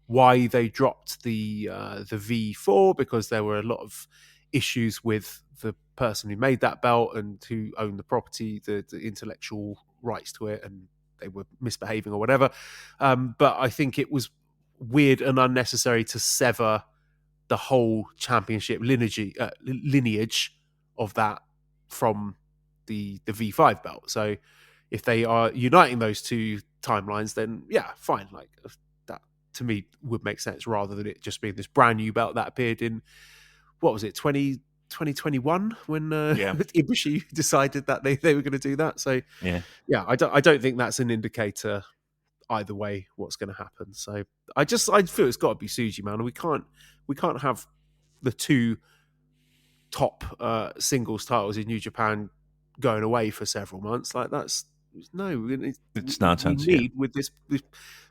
why they dropped the V4, because there were a lot of issues with the person who made that belt and who owned the property, the intellectual rights to it, and they were misbehaving or whatever. But I think it was weird and unnecessary to sever the whole championship lineage of that from the V5 belt. So if they are uniting those two timelines, then yeah, fine. Like, that to me would make sense, rather than it just being this brand new belt that appeared in, what was it, 2021 when Ibushi decided that they were going to do that. So yeah, I don't think that's an indicator either way what's going to happen. So I feel it's got to be Tsuji, man. We can't have the two top singles titles in New Japan going away for several months. Like that's It's nonsense. We need with this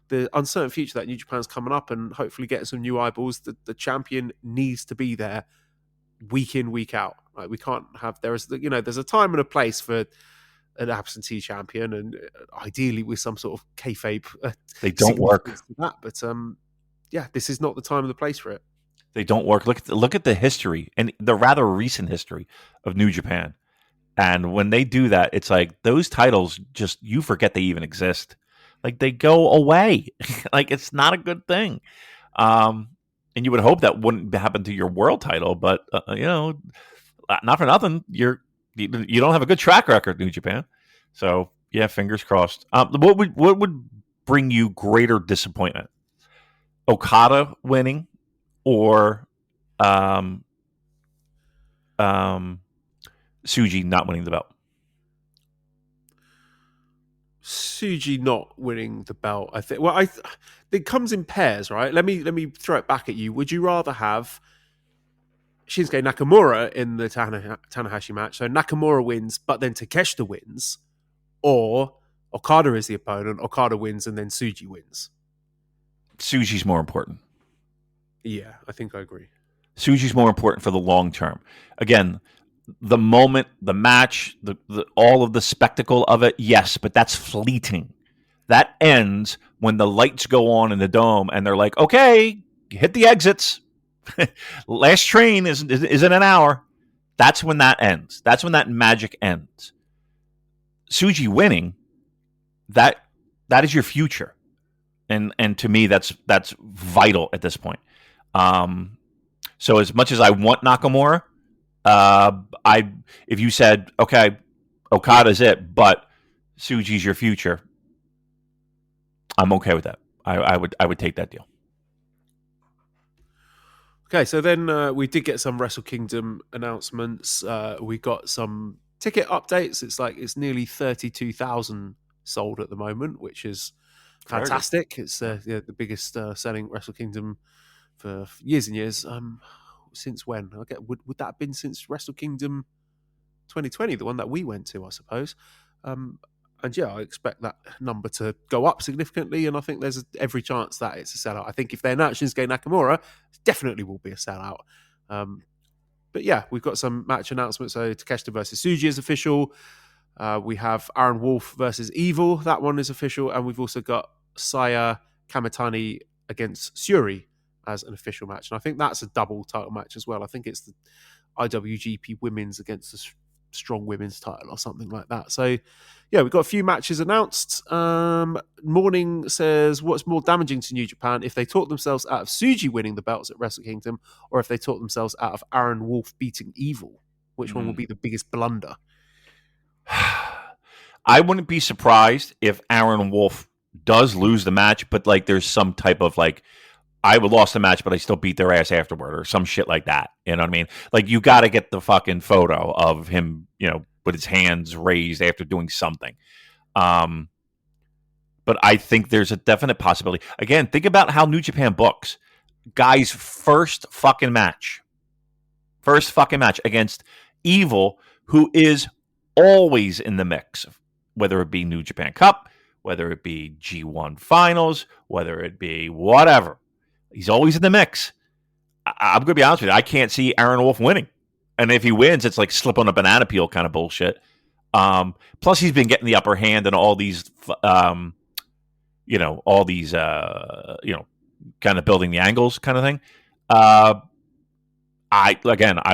the uncertain future that New Japan's coming up, and hopefully getting some new eyeballs. The champion needs to be there week in, week out. Like we can't have there's a time and a place for an absentee champion, and ideally with some sort of kayfabe. They don't work. To that, but yeah, this is not the time and the place for it. They don't work. Look at the history and the rather recent history of New Japan. And when they do that, it's like those titles just you forget they even exist. Like they go away. Like it's not a good thing. And you would hope that wouldn't happen to your world title, but not for nothing. You don't have a good track record, New Japan. So yeah, fingers crossed. What would bring you greater disappointment? Okada winning, or Tsuji not winning the belt? Tsuji not winning the belt, I think. Well, it comes in pairs, right? Let me throw it back at you. Would you rather have Shinsuke Nakamura in the Tanahashi match, so Nakamura wins, but then Takeshita wins, or Okada is the opponent, Okada wins, and then Tsuji wins? Tsuji's more important. Yeah, I think I agree. Tsuji's more important for the long term. Again, the moment, the match, the all of the spectacle of it, yes, but that's fleeting. That ends when the lights go on in the dome and they're like, okay, hit the exits. Last train is in an hour. That's when that ends. That's when that magic ends. Tsuji winning, that is your future. And to me, that's vital at this point. So as much as I want Nakamura, if you said, okay, Okada's it, but Tsuji's your future, I'm okay with that. I would take that deal. Okay, so then we did get some Wrestle Kingdom announcements. We got some ticket updates. It's nearly 32,000 sold at the moment, which is fantastic. It's the biggest selling Wrestle Kingdom for years and years. Since when? Would that have been since Wrestle Kingdom 2020, the one that we went to, I suppose. And yeah, I expect that number to go up significantly, and I think there's every chance that it's a sellout. I think if they announce Shinsuke Nakamura, it definitely will be a sellout. But yeah, we've got some match announcements. So Takeshita versus Tsuji is official. We have Aaron Wolf versus Evil. That one is official. And we've also got Saya Kamitani against Syuri as an official match. And I think that's a double title match as well. I think it's the IWGP Women's against the Strong Women's title or something like that. So yeah, we've got a few matches announced. Morning says, what's more damaging to New Japan, if they talk themselves out of Tsuji winning the belts at Wrestle Kingdom, or if they talk themselves out of Aaron Wolf beating Evil? Which one will be the biggest blunder? I wouldn't be surprised if Aaron Wolf does lose the match, but like there's some type of like, I would lost the match, but I still beat their ass afterward, or some shit like that. You know what I mean? Like you got to get the fucking photo of him, with his hands raised after doing something. But I think there's a definite possibility. Again, think about how New Japan books. Guy's first fucking match against Evil, who is always in the mix, whether it be New Japan Cup, whether it be G1 Finals, whether it be whatever. He's always in the mix. I'm going to be honest with you. I can't see Aaron Wolf winning. And if he wins, it's like slip on a banana peel kind of bullshit. Plus, he's been getting the upper hand and all these, kind of building the angles kind of thing. I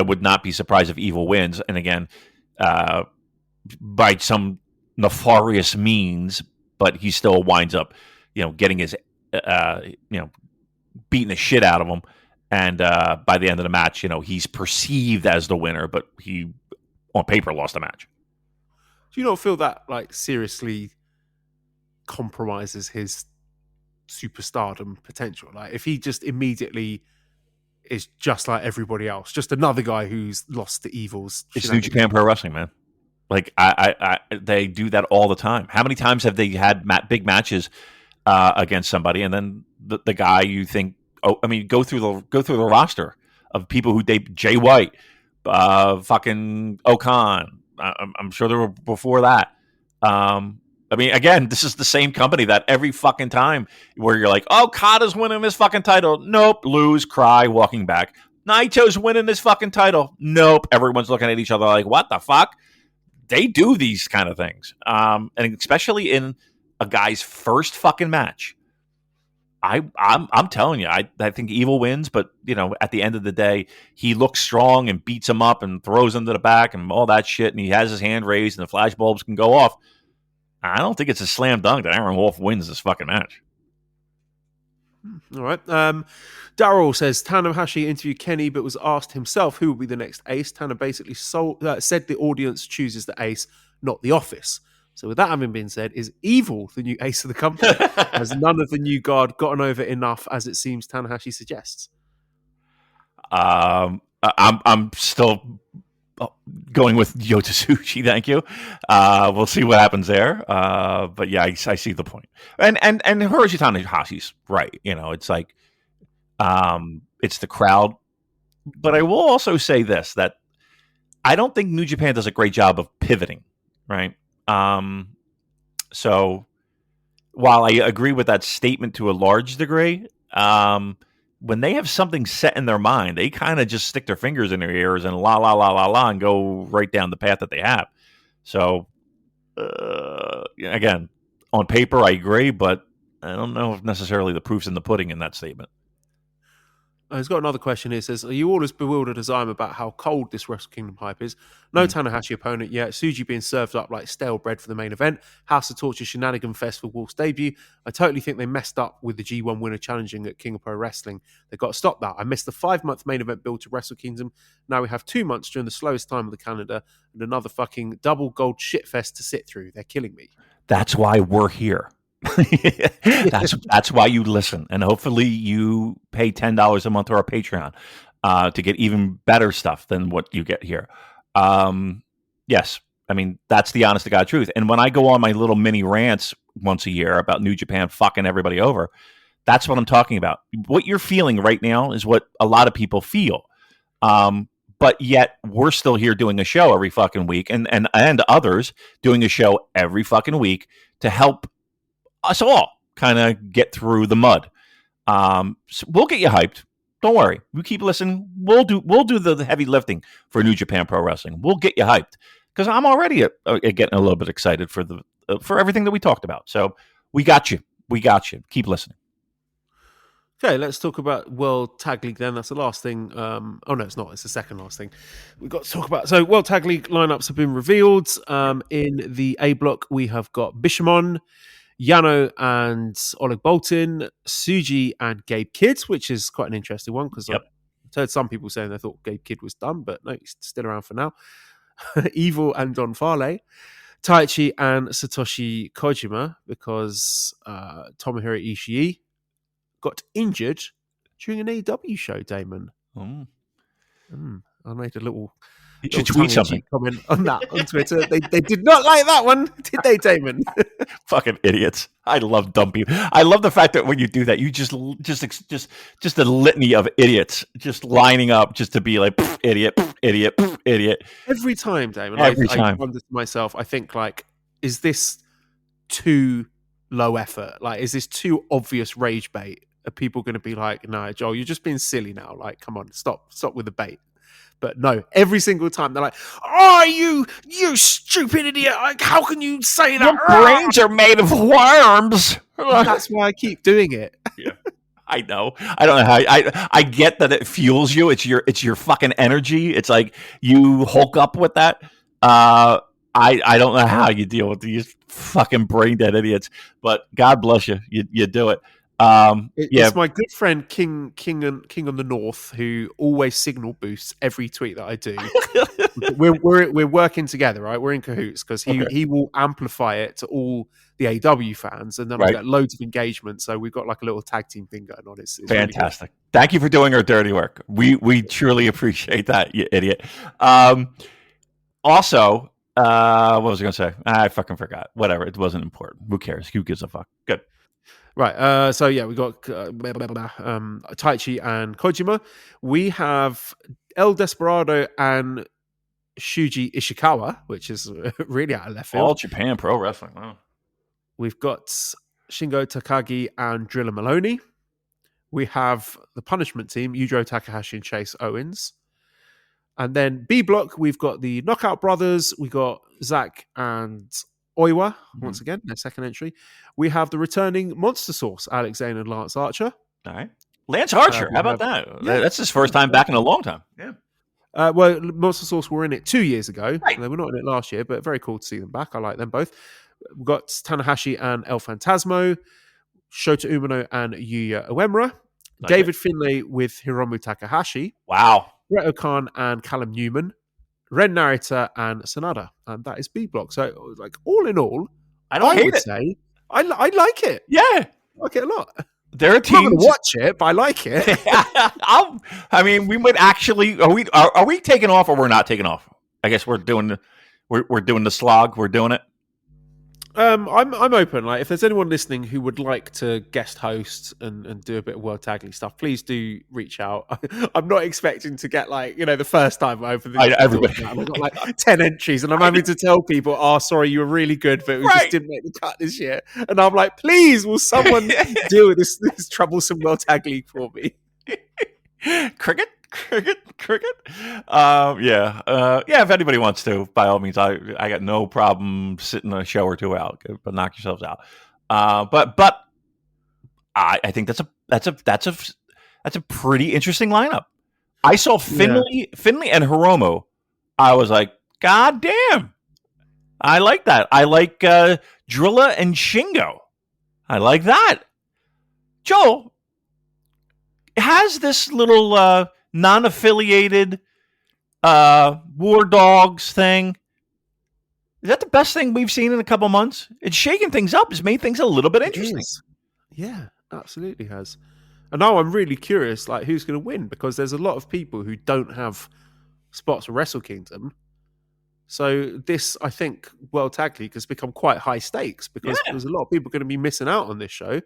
would not be surprised if Evil wins. And again, by some nefarious means, but he still winds up, getting his, beating the shit out of him. And by the end of the match, he's perceived as the winner, but he, on paper, lost the match. Do you not feel that, like, seriously compromises his superstardom potential? Like, if he just immediately is just like everybody else, just another guy who's lost to Evil's. It's New Japan Pro Wrestling, man. Like, they do that all the time. How many times have they had big matches against somebody, and then the guy you think, go through the roster of people who Jay White, fucking Okan, I'm sure there were before that. I mean, again, this is the same company that every fucking time where you're like, oh, Kata's winning this fucking title. Nope. Lose, cry, walking back. Naito's winning this fucking title. Nope. Everyone's looking at each other like, what the fuck? They do these kind of things. And especially in a guy's first fucking match. I'm telling you, I think Evil wins, but at the end of the day, he looks strong and beats him up and throws him to the back and all that shit, and he has his hand raised and the flash bulbs can go off. I don't think it's a slam dunk that Aaron Wolf wins this fucking match. All right. Daryl says Tanahashi interviewed Kenny, but was asked himself who will be the next ace. Tana basically said the audience chooses the ace, not the office. So with that having been said, is Evil the new ace of the company? Has none of the new guard gotten over enough, as it seems Tanahashi suggests? I'm still going with Yota Tsuchi, thank you. We'll see what happens there. But yeah, I see the point. And Hiroshi Tanahashi's right. It's like it's the crowd. But I will also say this, that I don't think New Japan does a great job of pivoting, right? So while I agree with that statement to a large degree, when they have something set in their mind, they kind of just stick their fingers in their ears and la la la la la and go right down the path that they have. So again, on paper, I agree, but I don't know if necessarily the proof's in the pudding in that statement. He's got another question here. It says, are you all as bewildered as I am about how cold this Wrestle Kingdom hype is? No Tanahashi opponent yet. Suji being served up like stale bread for the main event. House of Torture shenanigan fest for Wolf's debut. I totally think they messed up with the G1 winner challenging at King of Pro Wrestling. They've got to stop that. I missed the 5-month main event build to Wrestle Kingdom. Now we have 2 months during the slowest time of the calendar and another fucking double gold shit fest to sit through. They're killing me. That's why we're here. That's why you listen, and hopefully you pay $10 a month to our Patreon to get even better stuff than what you get here. Yes, I mean that's the honest to God truth. And when I go on my little mini rants once a year about New Japan fucking everybody over, that's what I'm talking about. What you're feeling right now is what a lot of people feel, but yet we're still here doing a show every fucking week, and others doing a show every fucking week to help us all kind of get through the mud. So we'll get you hyped. Don't worry. We keep listening. We'll do the heavy lifting for New Japan Pro Wrestling. We'll get you hyped because I'm already getting a little bit excited for everything that we talked about. So we got you. Keep listening. Okay, let's talk about World Tag League then. That's the last thing. Oh, no, it's not. It's the second last thing we've got to talk about. So World Tag League lineups have been revealed. In the A block, we have got Bishamon, Yano and Oleg Boltin, Suji and Gabe Kidd, which is quite an interesting one because I've heard some people saying they thought Gabe Kidd was done, but no, he's still around for now. Evil and Don Farley, Taichi and Satoshi Kojima, because Tomohiro Ishii got injured during an AEW show, Damon. I made a little You should tweet something. Comment on that on Twitter. They did not like that one, did they, Damon? Fucking idiots! I love dumb people. I love the fact that when you do that, you just a litany of idiots just lining up just to be like idiot, idiot, idiot. Every time, Damon. Every time. I wonder to myself. I think like, is this too low effort? Like, is this too obvious rage bait? Are people going to be like, no, Joel, you're just being silly now. Like, come on, stop with the bait. But no, every single time they're like, "Oh, you stupid idiot! Like, how can you say that? Your brains are made of worms." That's why I keep doing it. Yeah, I know. I don't know how. I get that it fuels you. It's your fucking energy. It's like you hulk up with that. I don't know how you deal with these fucking brain dead idiots, but God bless you. You do it. It's my good friend King on the North who always signal boosts every tweet that I do. we're working together, right? We're in cahoots because he will amplify it to all the AW fans, and then I get loads of engagement. So we've got like a little tag team thing going on. It's fantastic. Really Thank you for doing our dirty work. We truly appreciate that, you idiot. Also, what was I going to say? I fucking forgot. Whatever. It wasn't important. Who cares? Who gives a fuck? Good. Right, so yeah, we got Taichi and Kojima. We have El Desperado and Shuji Ishikawa, which is really out of left field. All Japan Pro Wrestling. Wow. We've got Shingo Takagi and Driller Maloney. We have the Punishment Team, Yujiro Takahashi and Chase Owens. And then B block, we've got the Knockout Brothers. We got Zack and Oiwa, once again, their second entry. We have the returning Monster Source, Alex Zane and Lance Archer. All right. Lance Archer, how about that? Yeah. That's his first time back in a long time. Yeah. Well, Monster Source were in it 2 years ago. Right. They were not in it last year, but very cool to see them back. I like them both. We've got Tanahashi and El Phantasmo, Shota Umino and Yuya Uemura, David Finlay with Hiromu Takahashi, Wow. Reto Khan and Callum Newman, Ren Narita and Sanada. And that is B block. So, like, all in all, I don't would say I like it. Yeah. I like it a lot. There are I'm not going teams. to watch it, but I like it. I mean, we might actually. Are we taking off or we're not taking off? I guess we're doing the slog. We're doing it. I'm open. Like, if there's anyone listening who would like to guest host and do a bit of World Tag League stuff, please do reach out. I'm not expecting to get the first time I open everybody. I've got like 10 entries, and I'm having to tell people, "Oh, sorry, you were really good, but we just didn't make the cut this year." And I'm like, "Please, will someone deal with this troublesome World Tag League for me?" Cricket. Yeah. If anybody wants to, by all means, I got no problem sitting a show or two out, but knock yourselves out. But I think that's a pretty interesting lineup. I saw Finley and Hiromu. I was like, God damn. I like that. I like Drilla and Shingo. I like that. Joel, has this little non-affiliated War Dogs thing, is that the best thing we've seen in a couple months? It's shaken things up. It's made things a little bit interesting. Yeah, absolutely has. And now I'm really curious, like, who's going to win, because there's a lot of people who don't have spots for Wrestle Kingdom. So this, I think, World Tag League has become quite high stakes, because there's a lot of people going to be missing out on this show.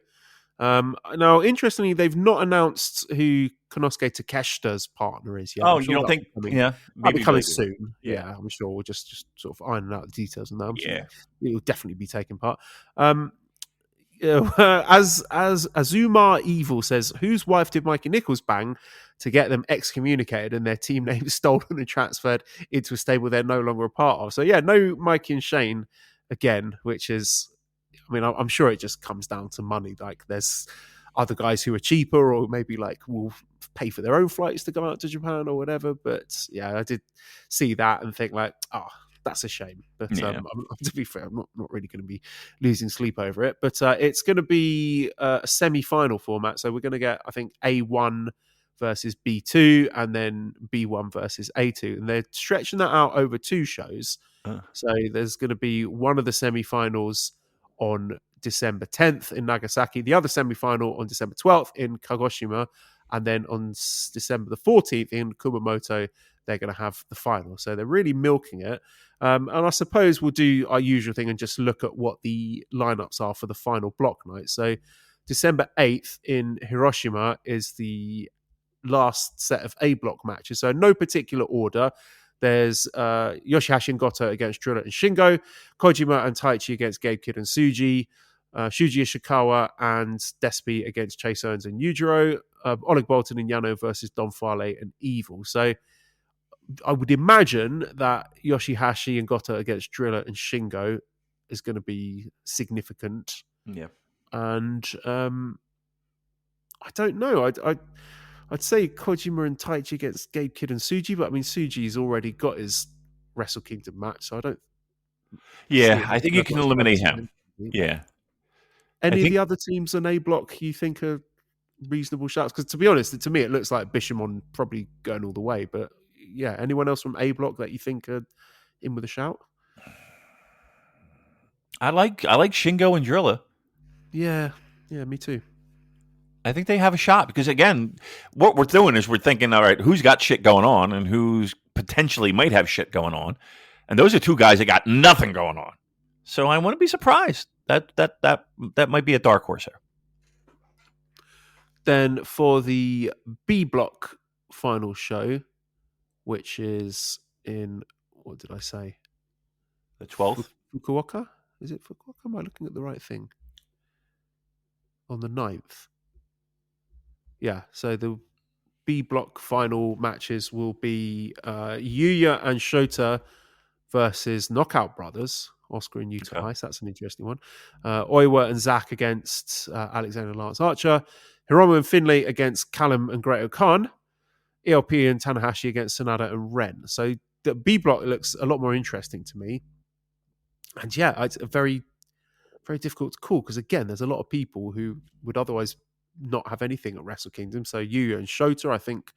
Now, interestingly, they've not announced who Konosuke Takeshita's partner is yet. Oh, you don't think? Might be coming soon. Yeah, I'm sure we'll just sort of iron out the details on that. He'll definitely be taking part. As Azumar Evil says, whose wife did Mikey Nichols bang to get them excommunicated and their team name stolen and transferred into a stable they're no longer a part of? So yeah, no Mikey and Shane again, which is, I mean, I'm sure it just comes down to money. Like, there's other guys who are cheaper, or maybe like will pay for their own flights to go out to Japan or whatever. But yeah, I did see that and think like, oh, that's a shame. But to be fair, I'm not really going to be losing sleep over it. But it's going to be a semi-final format. So we're going to get, I think, A1 versus B2 and then B1 versus A2. And they're stretching that out over 2 shows. So there's going to be one of the semi-finals on December 10th in Nagasaki, the other semi-final on December 12th in Kagoshima, and then on December the 14th in Kumamoto, they're going to have the final. So they're really milking it. And I suppose we'll do our usual thing and just look at what the lineups are for the final block night. So December 8th in Hiroshima is the last set of A block matches. So no particular order. There's Yoshihashi and Goto against Drilla and Shingo, Kojima and Taichi against Gabe Kidd and Tsuji, Shuji Ishikawa and Despi against Chase Owens and Yujiro, Oleg Bolton and Yano versus Don Fale and Evil. So I would imagine that Yoshihashi and Goto against Drilla and Shingo is going to be significant. Yeah. And I don't know. I'd say Kojima and Taichi against Gabe Kidd and Tsuji, but I mean, Tsuji's already got his Wrestle Kingdom match, so I don't... Yeah, I think you can eliminate him. Yeah. Any of the other teams on A block you think are reasonable shouts? Because to be honest, to me, it looks like Bishamon probably going all the way, but yeah, anyone else from A block that you think are in with a shout? I like Shingo and Drilla. Yeah, me too. I think they have a shot because, again, what we're doing is we're thinking, all right, who's got shit going on and who's potentially might have shit going on. And those are 2 guys that got nothing going on. So I wouldn't be surprised. That might be a dark horse there. Then for the B block final show, which is in what did I say? The 12th. Fukuoka? Is it Fukuoka? Am I looking at the right thing? On the 9th. Yeah, so the B block final matches will be Yuya and Shota versus Knockout Brothers, Oscar and Yuta Okay. Heist. That's an interesting one. Oiwa and Zack against Alexander and Lance Archer. Hiromu and Finlay against Callum and Great Khan. ELP and Tanahashi against Sonata and Ren. So the B block looks a lot more interesting to me. And yeah, it's a very, very difficult to call because, again, there's a lot of people who would otherwise not have anything at Wrestle Kingdom. So Yuya and Shota, I think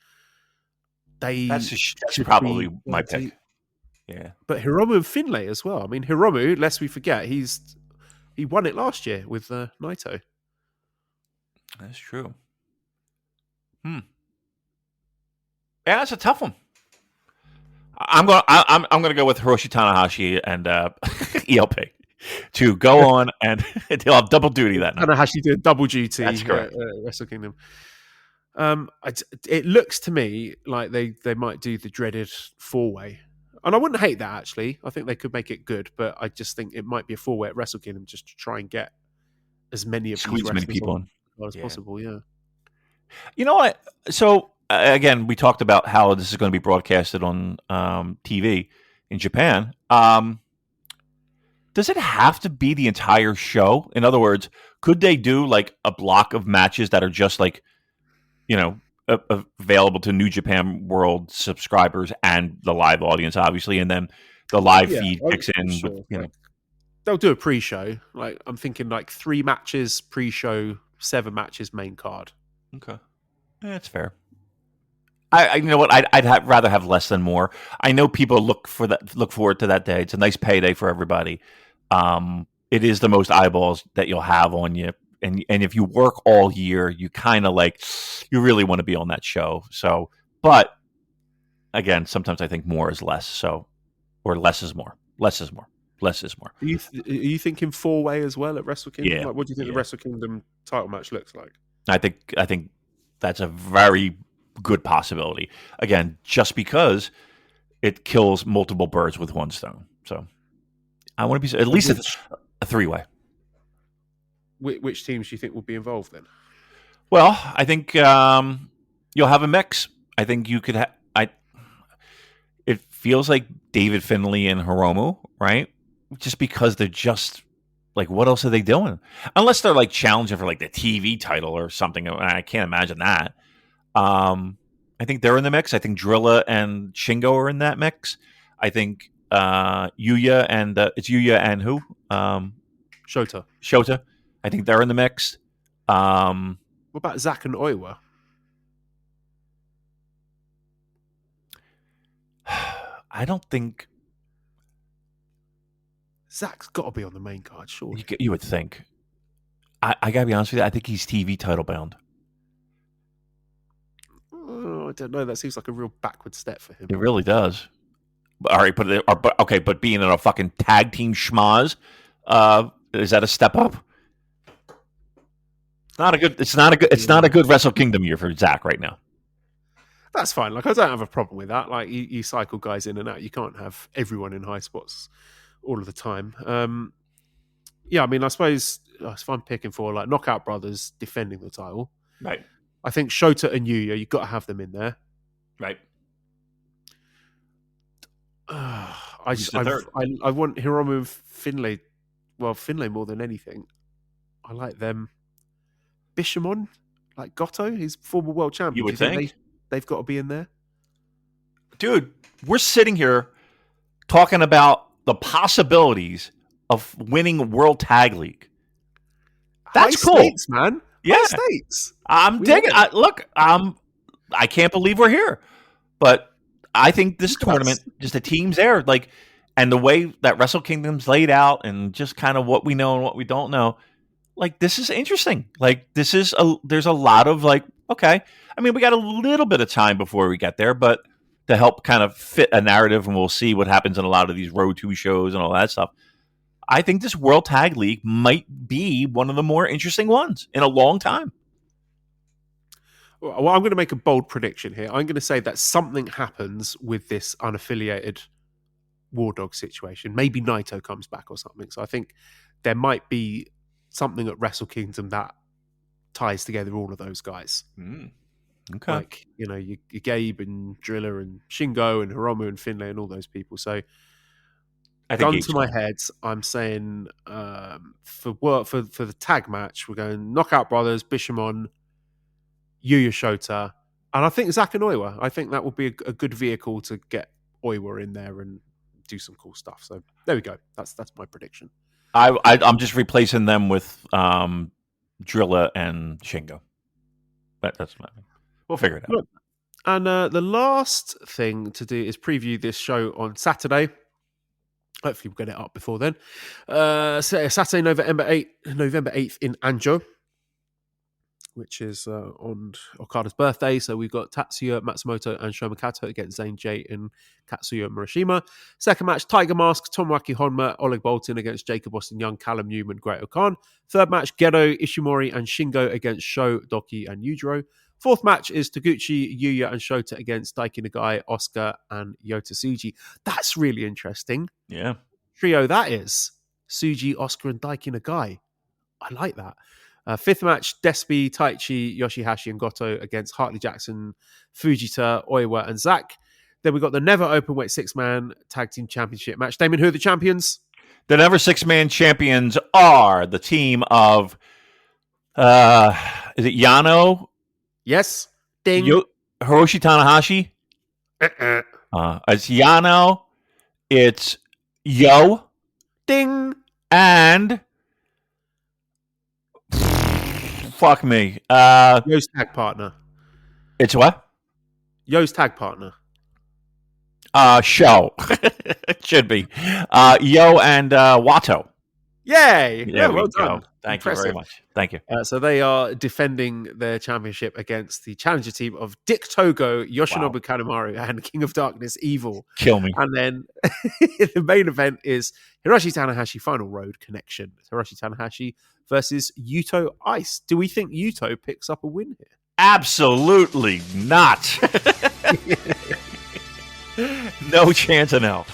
That's should probably be my worthy. pick. Yeah. But Hiromu and Finlay as well. I mean, Hiromu, lest we forget, he won it last year with Naito. That's true. Yeah, that's a tough one. I'm gonna go with Hiroshi Tanahashi and ELP to go on, and they'll have double duty that night. Tanahashi did double duty. That's correct. Wrestle Kingdom. It looks to me like they might do the dreaded 4-way. And I wouldn't hate that, actually. I think they could make it good, but I just think it might be a 4-way at Wrestle Kingdom just to try and get as many of Squeeze these as many wrestlers people on in. as possible. Yeah. You know what? So again, we talked about how this is going to be broadcasted on TV in Japan. Does it have to be the entire show? In other words, could they do like a block of matches that are just like, available to New Japan World subscribers and the live audience, obviously, and then the live feed kicks in sure. with, They'll do a pre-show. Like I'm thinking, like 3 matches pre-show, 7 matches main card. Okay, that's fair. I you know what? I'd rather have less than more. I know people look forward to that day. It's a nice payday for everybody. It is the most eyeballs that you'll have on you, and if you work all year, you kind of you really want to be on that show. So, but again, sometimes I think more is less. So, or less is more. Less is more. Less is more. Are you thinking 4-way as well at Wrestle Kingdom? Yeah. Like, what do you think the Wrestle Kingdom title match looks like? I think that's a very good possibility. Again, just because it kills multiple birds with one stone. So I want to be at least a 3-way. Which teams do you think will be involved then? Well, I think you'll have a mix. I think you could it feels like David Finlay and Hiromu, right? Just because they're just like, what else are they doing? Unless they're like challenging for like the TV title or something. I can't imagine that. I think they're in the mix. I think Drilla and Shingo are in that mix. I think Yuya and it's Yuya and who? Shota. I think they're in the mix. What about Zack and Oiwa? I don't think Zack's got to be on the main card, surely. You would think. I gotta be honest with you. I think he's TV title bound. I don't know. That seems like a real backward step for him. It really does. All right, but being in a fucking tag team schmaz, is that a step up? It's not a good Wrestle Kingdom year for Zack right now. That's fine. Like, I don't have a problem with that. Like, you cycle guys in and out. You can't have everyone in high spots all of the time. Yeah, I mean, I suppose if I'm picking for like Knockout Brothers defending the title, right? I think Shota and Yuya, you've got to have them in there, right? I want Hiromu and Finlay. Well, Finlay more than anything. I like them. Bishamon, like Goto, he's former world champion. You would think they've got to be in there, dude. We're sitting here talking about the possibilities of winning World Tag League. That's high cool, stakes, man. Yeah, high stakes. I'm digging. I can't believe we're here, but I think this tournament, just the teams there, like, and the way that Wrestle Kingdom's laid out, and just kind of what we know and what we don't know. Like, this is interesting. Like, there's a lot of like, okay. I mean, we got a little bit of time before we get there, but to help kind of fit a narrative, and we'll see what happens in a lot of these Road 2 shows and all that stuff. I think this World Tag League might be one of the more interesting ones in a long time. Well, I'm going to make a bold prediction here. I'm going to say that something happens with this unaffiliated War Dog situation. Maybe Naito comes back or something. So I think there might be something at Wrestle Kingdom that ties together all of those guys. Okay. Like, you know, your Gabe and Driller and Shingo and Hiromu and Finlay and all those people. So I think gun Gabe's to my fine. head, I'm saying for the tag match, we're going Knockout Brothers, Bishamon, Yuya Shota, and I think Zack and Oiwa. I think that would be a good vehicle to get Oiwa in there and do some cool stuff. So there we go. That's my prediction. I'm just replacing them with Drilla and Shingo. That's my. We'll figure it out. Look, and the last thing to do is preview this show on Saturday. Hopefully we'll get it up before then. Saturday, November 8th in Anjo, which is on Okada's birthday. So we've got Tatsuya Matsumoto and Shoma Kato against Zayn Jay and Katsuya Murashima. Second match, Tiger Mask, Tomoaki Honma, Oleg Boltin against Jacob Austin Young, Callum Newman, Great Okan. Third match, Gedo, Ishimori and Shingo against Sho, Doki and Yujiro. Fourth match is Taguchi, Yuya and Shota against Daiki Nagai, Oscar and Yota Tsuji. That's really interesting. Yeah. Trio that is. Tsuji, Oscar and Daiki Nagai. I like that. Fifth match, Despi, Taichi, Yoshihashi and Goto against Hartley Jackson, Fujita, Oiwa and Zack. Then we've got the Never Openweight 6-man Tag Team Championship match. Damon, who are the champions? The Never 6-man champions are the team of, is it Yano? Yes. Ding. Hiroshi Tanahashi? It's Yano. It's Yo. Ding. And fuck me. Yo's tag partner. It's what? Yo's tag partner. Show. It should be. Yo and Watto. Yay! Yeah, well done. Go. Thank Impressive. you very much. Thank you. So they are defending their championship against the challenger team of Dick Togo, Yoshinobu Kanemaru, and King of Darkness Evil. Kill me. And then the main event is Hiroshi Tanahashi Final Road Connection. Hiroshi Tanahashi versus Yuto Ice. Do we think Yuto picks up a win here? Absolutely not. No chance in hell.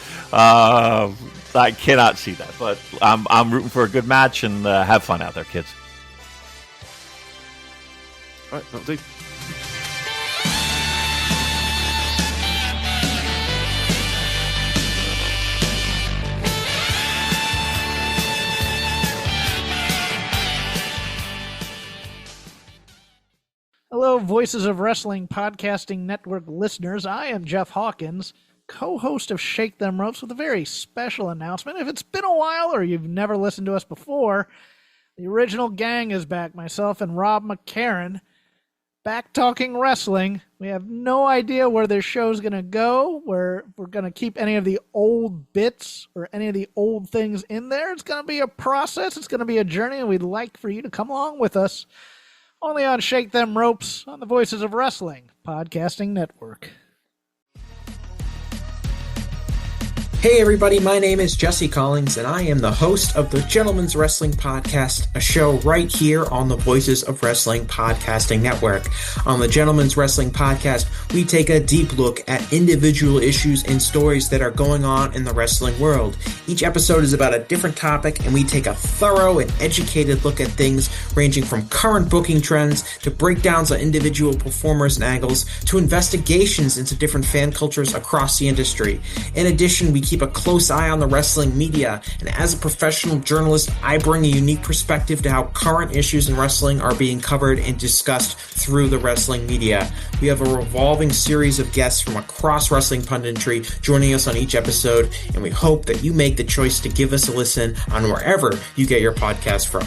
I cannot see that, but I'm rooting for a good match and have fun out there, kids. All right, that'll do. Hello, Voices of Wrestling Podcasting Network listeners. I am Jeff Hawkins, co-host of Shake Them Ropes, with a very special announcement. If it's been a while or you've never listened to us before, the original gang is back. Myself and Rob McCarran, back talking wrestling. We have no idea where this show's going to go, where we're going to keep any of the old bits or any of the old things in there. It's going to be a process. It's going to be a journey, and we'd like for you to come along with us. Only on Shake Them Ropes on the Voices of Wrestling Podcasting Network. Hey everybody, my name is Jesse Collins, and I am the host of the Gentleman's Wrestling Podcast, a show right here on the Voices of Wrestling Podcasting Network. On the Gentleman's Wrestling Podcast, we take a deep look at individual issues and stories that are going on in the wrestling world. Each episode is about a different topic, and we take a thorough and educated look at things ranging from current booking trends to breakdowns on individual performers and angles to investigations into different fan cultures across the industry. In addition, we keep a close eye on the wrestling media, and as a professional journalist, I bring a unique perspective to how current issues in wrestling are being covered and discussed through the wrestling media. We have a revolving series of guests from across wrestling punditry joining us on each episode, and we hope that you make the choice to give us a listen on wherever you get your podcast from.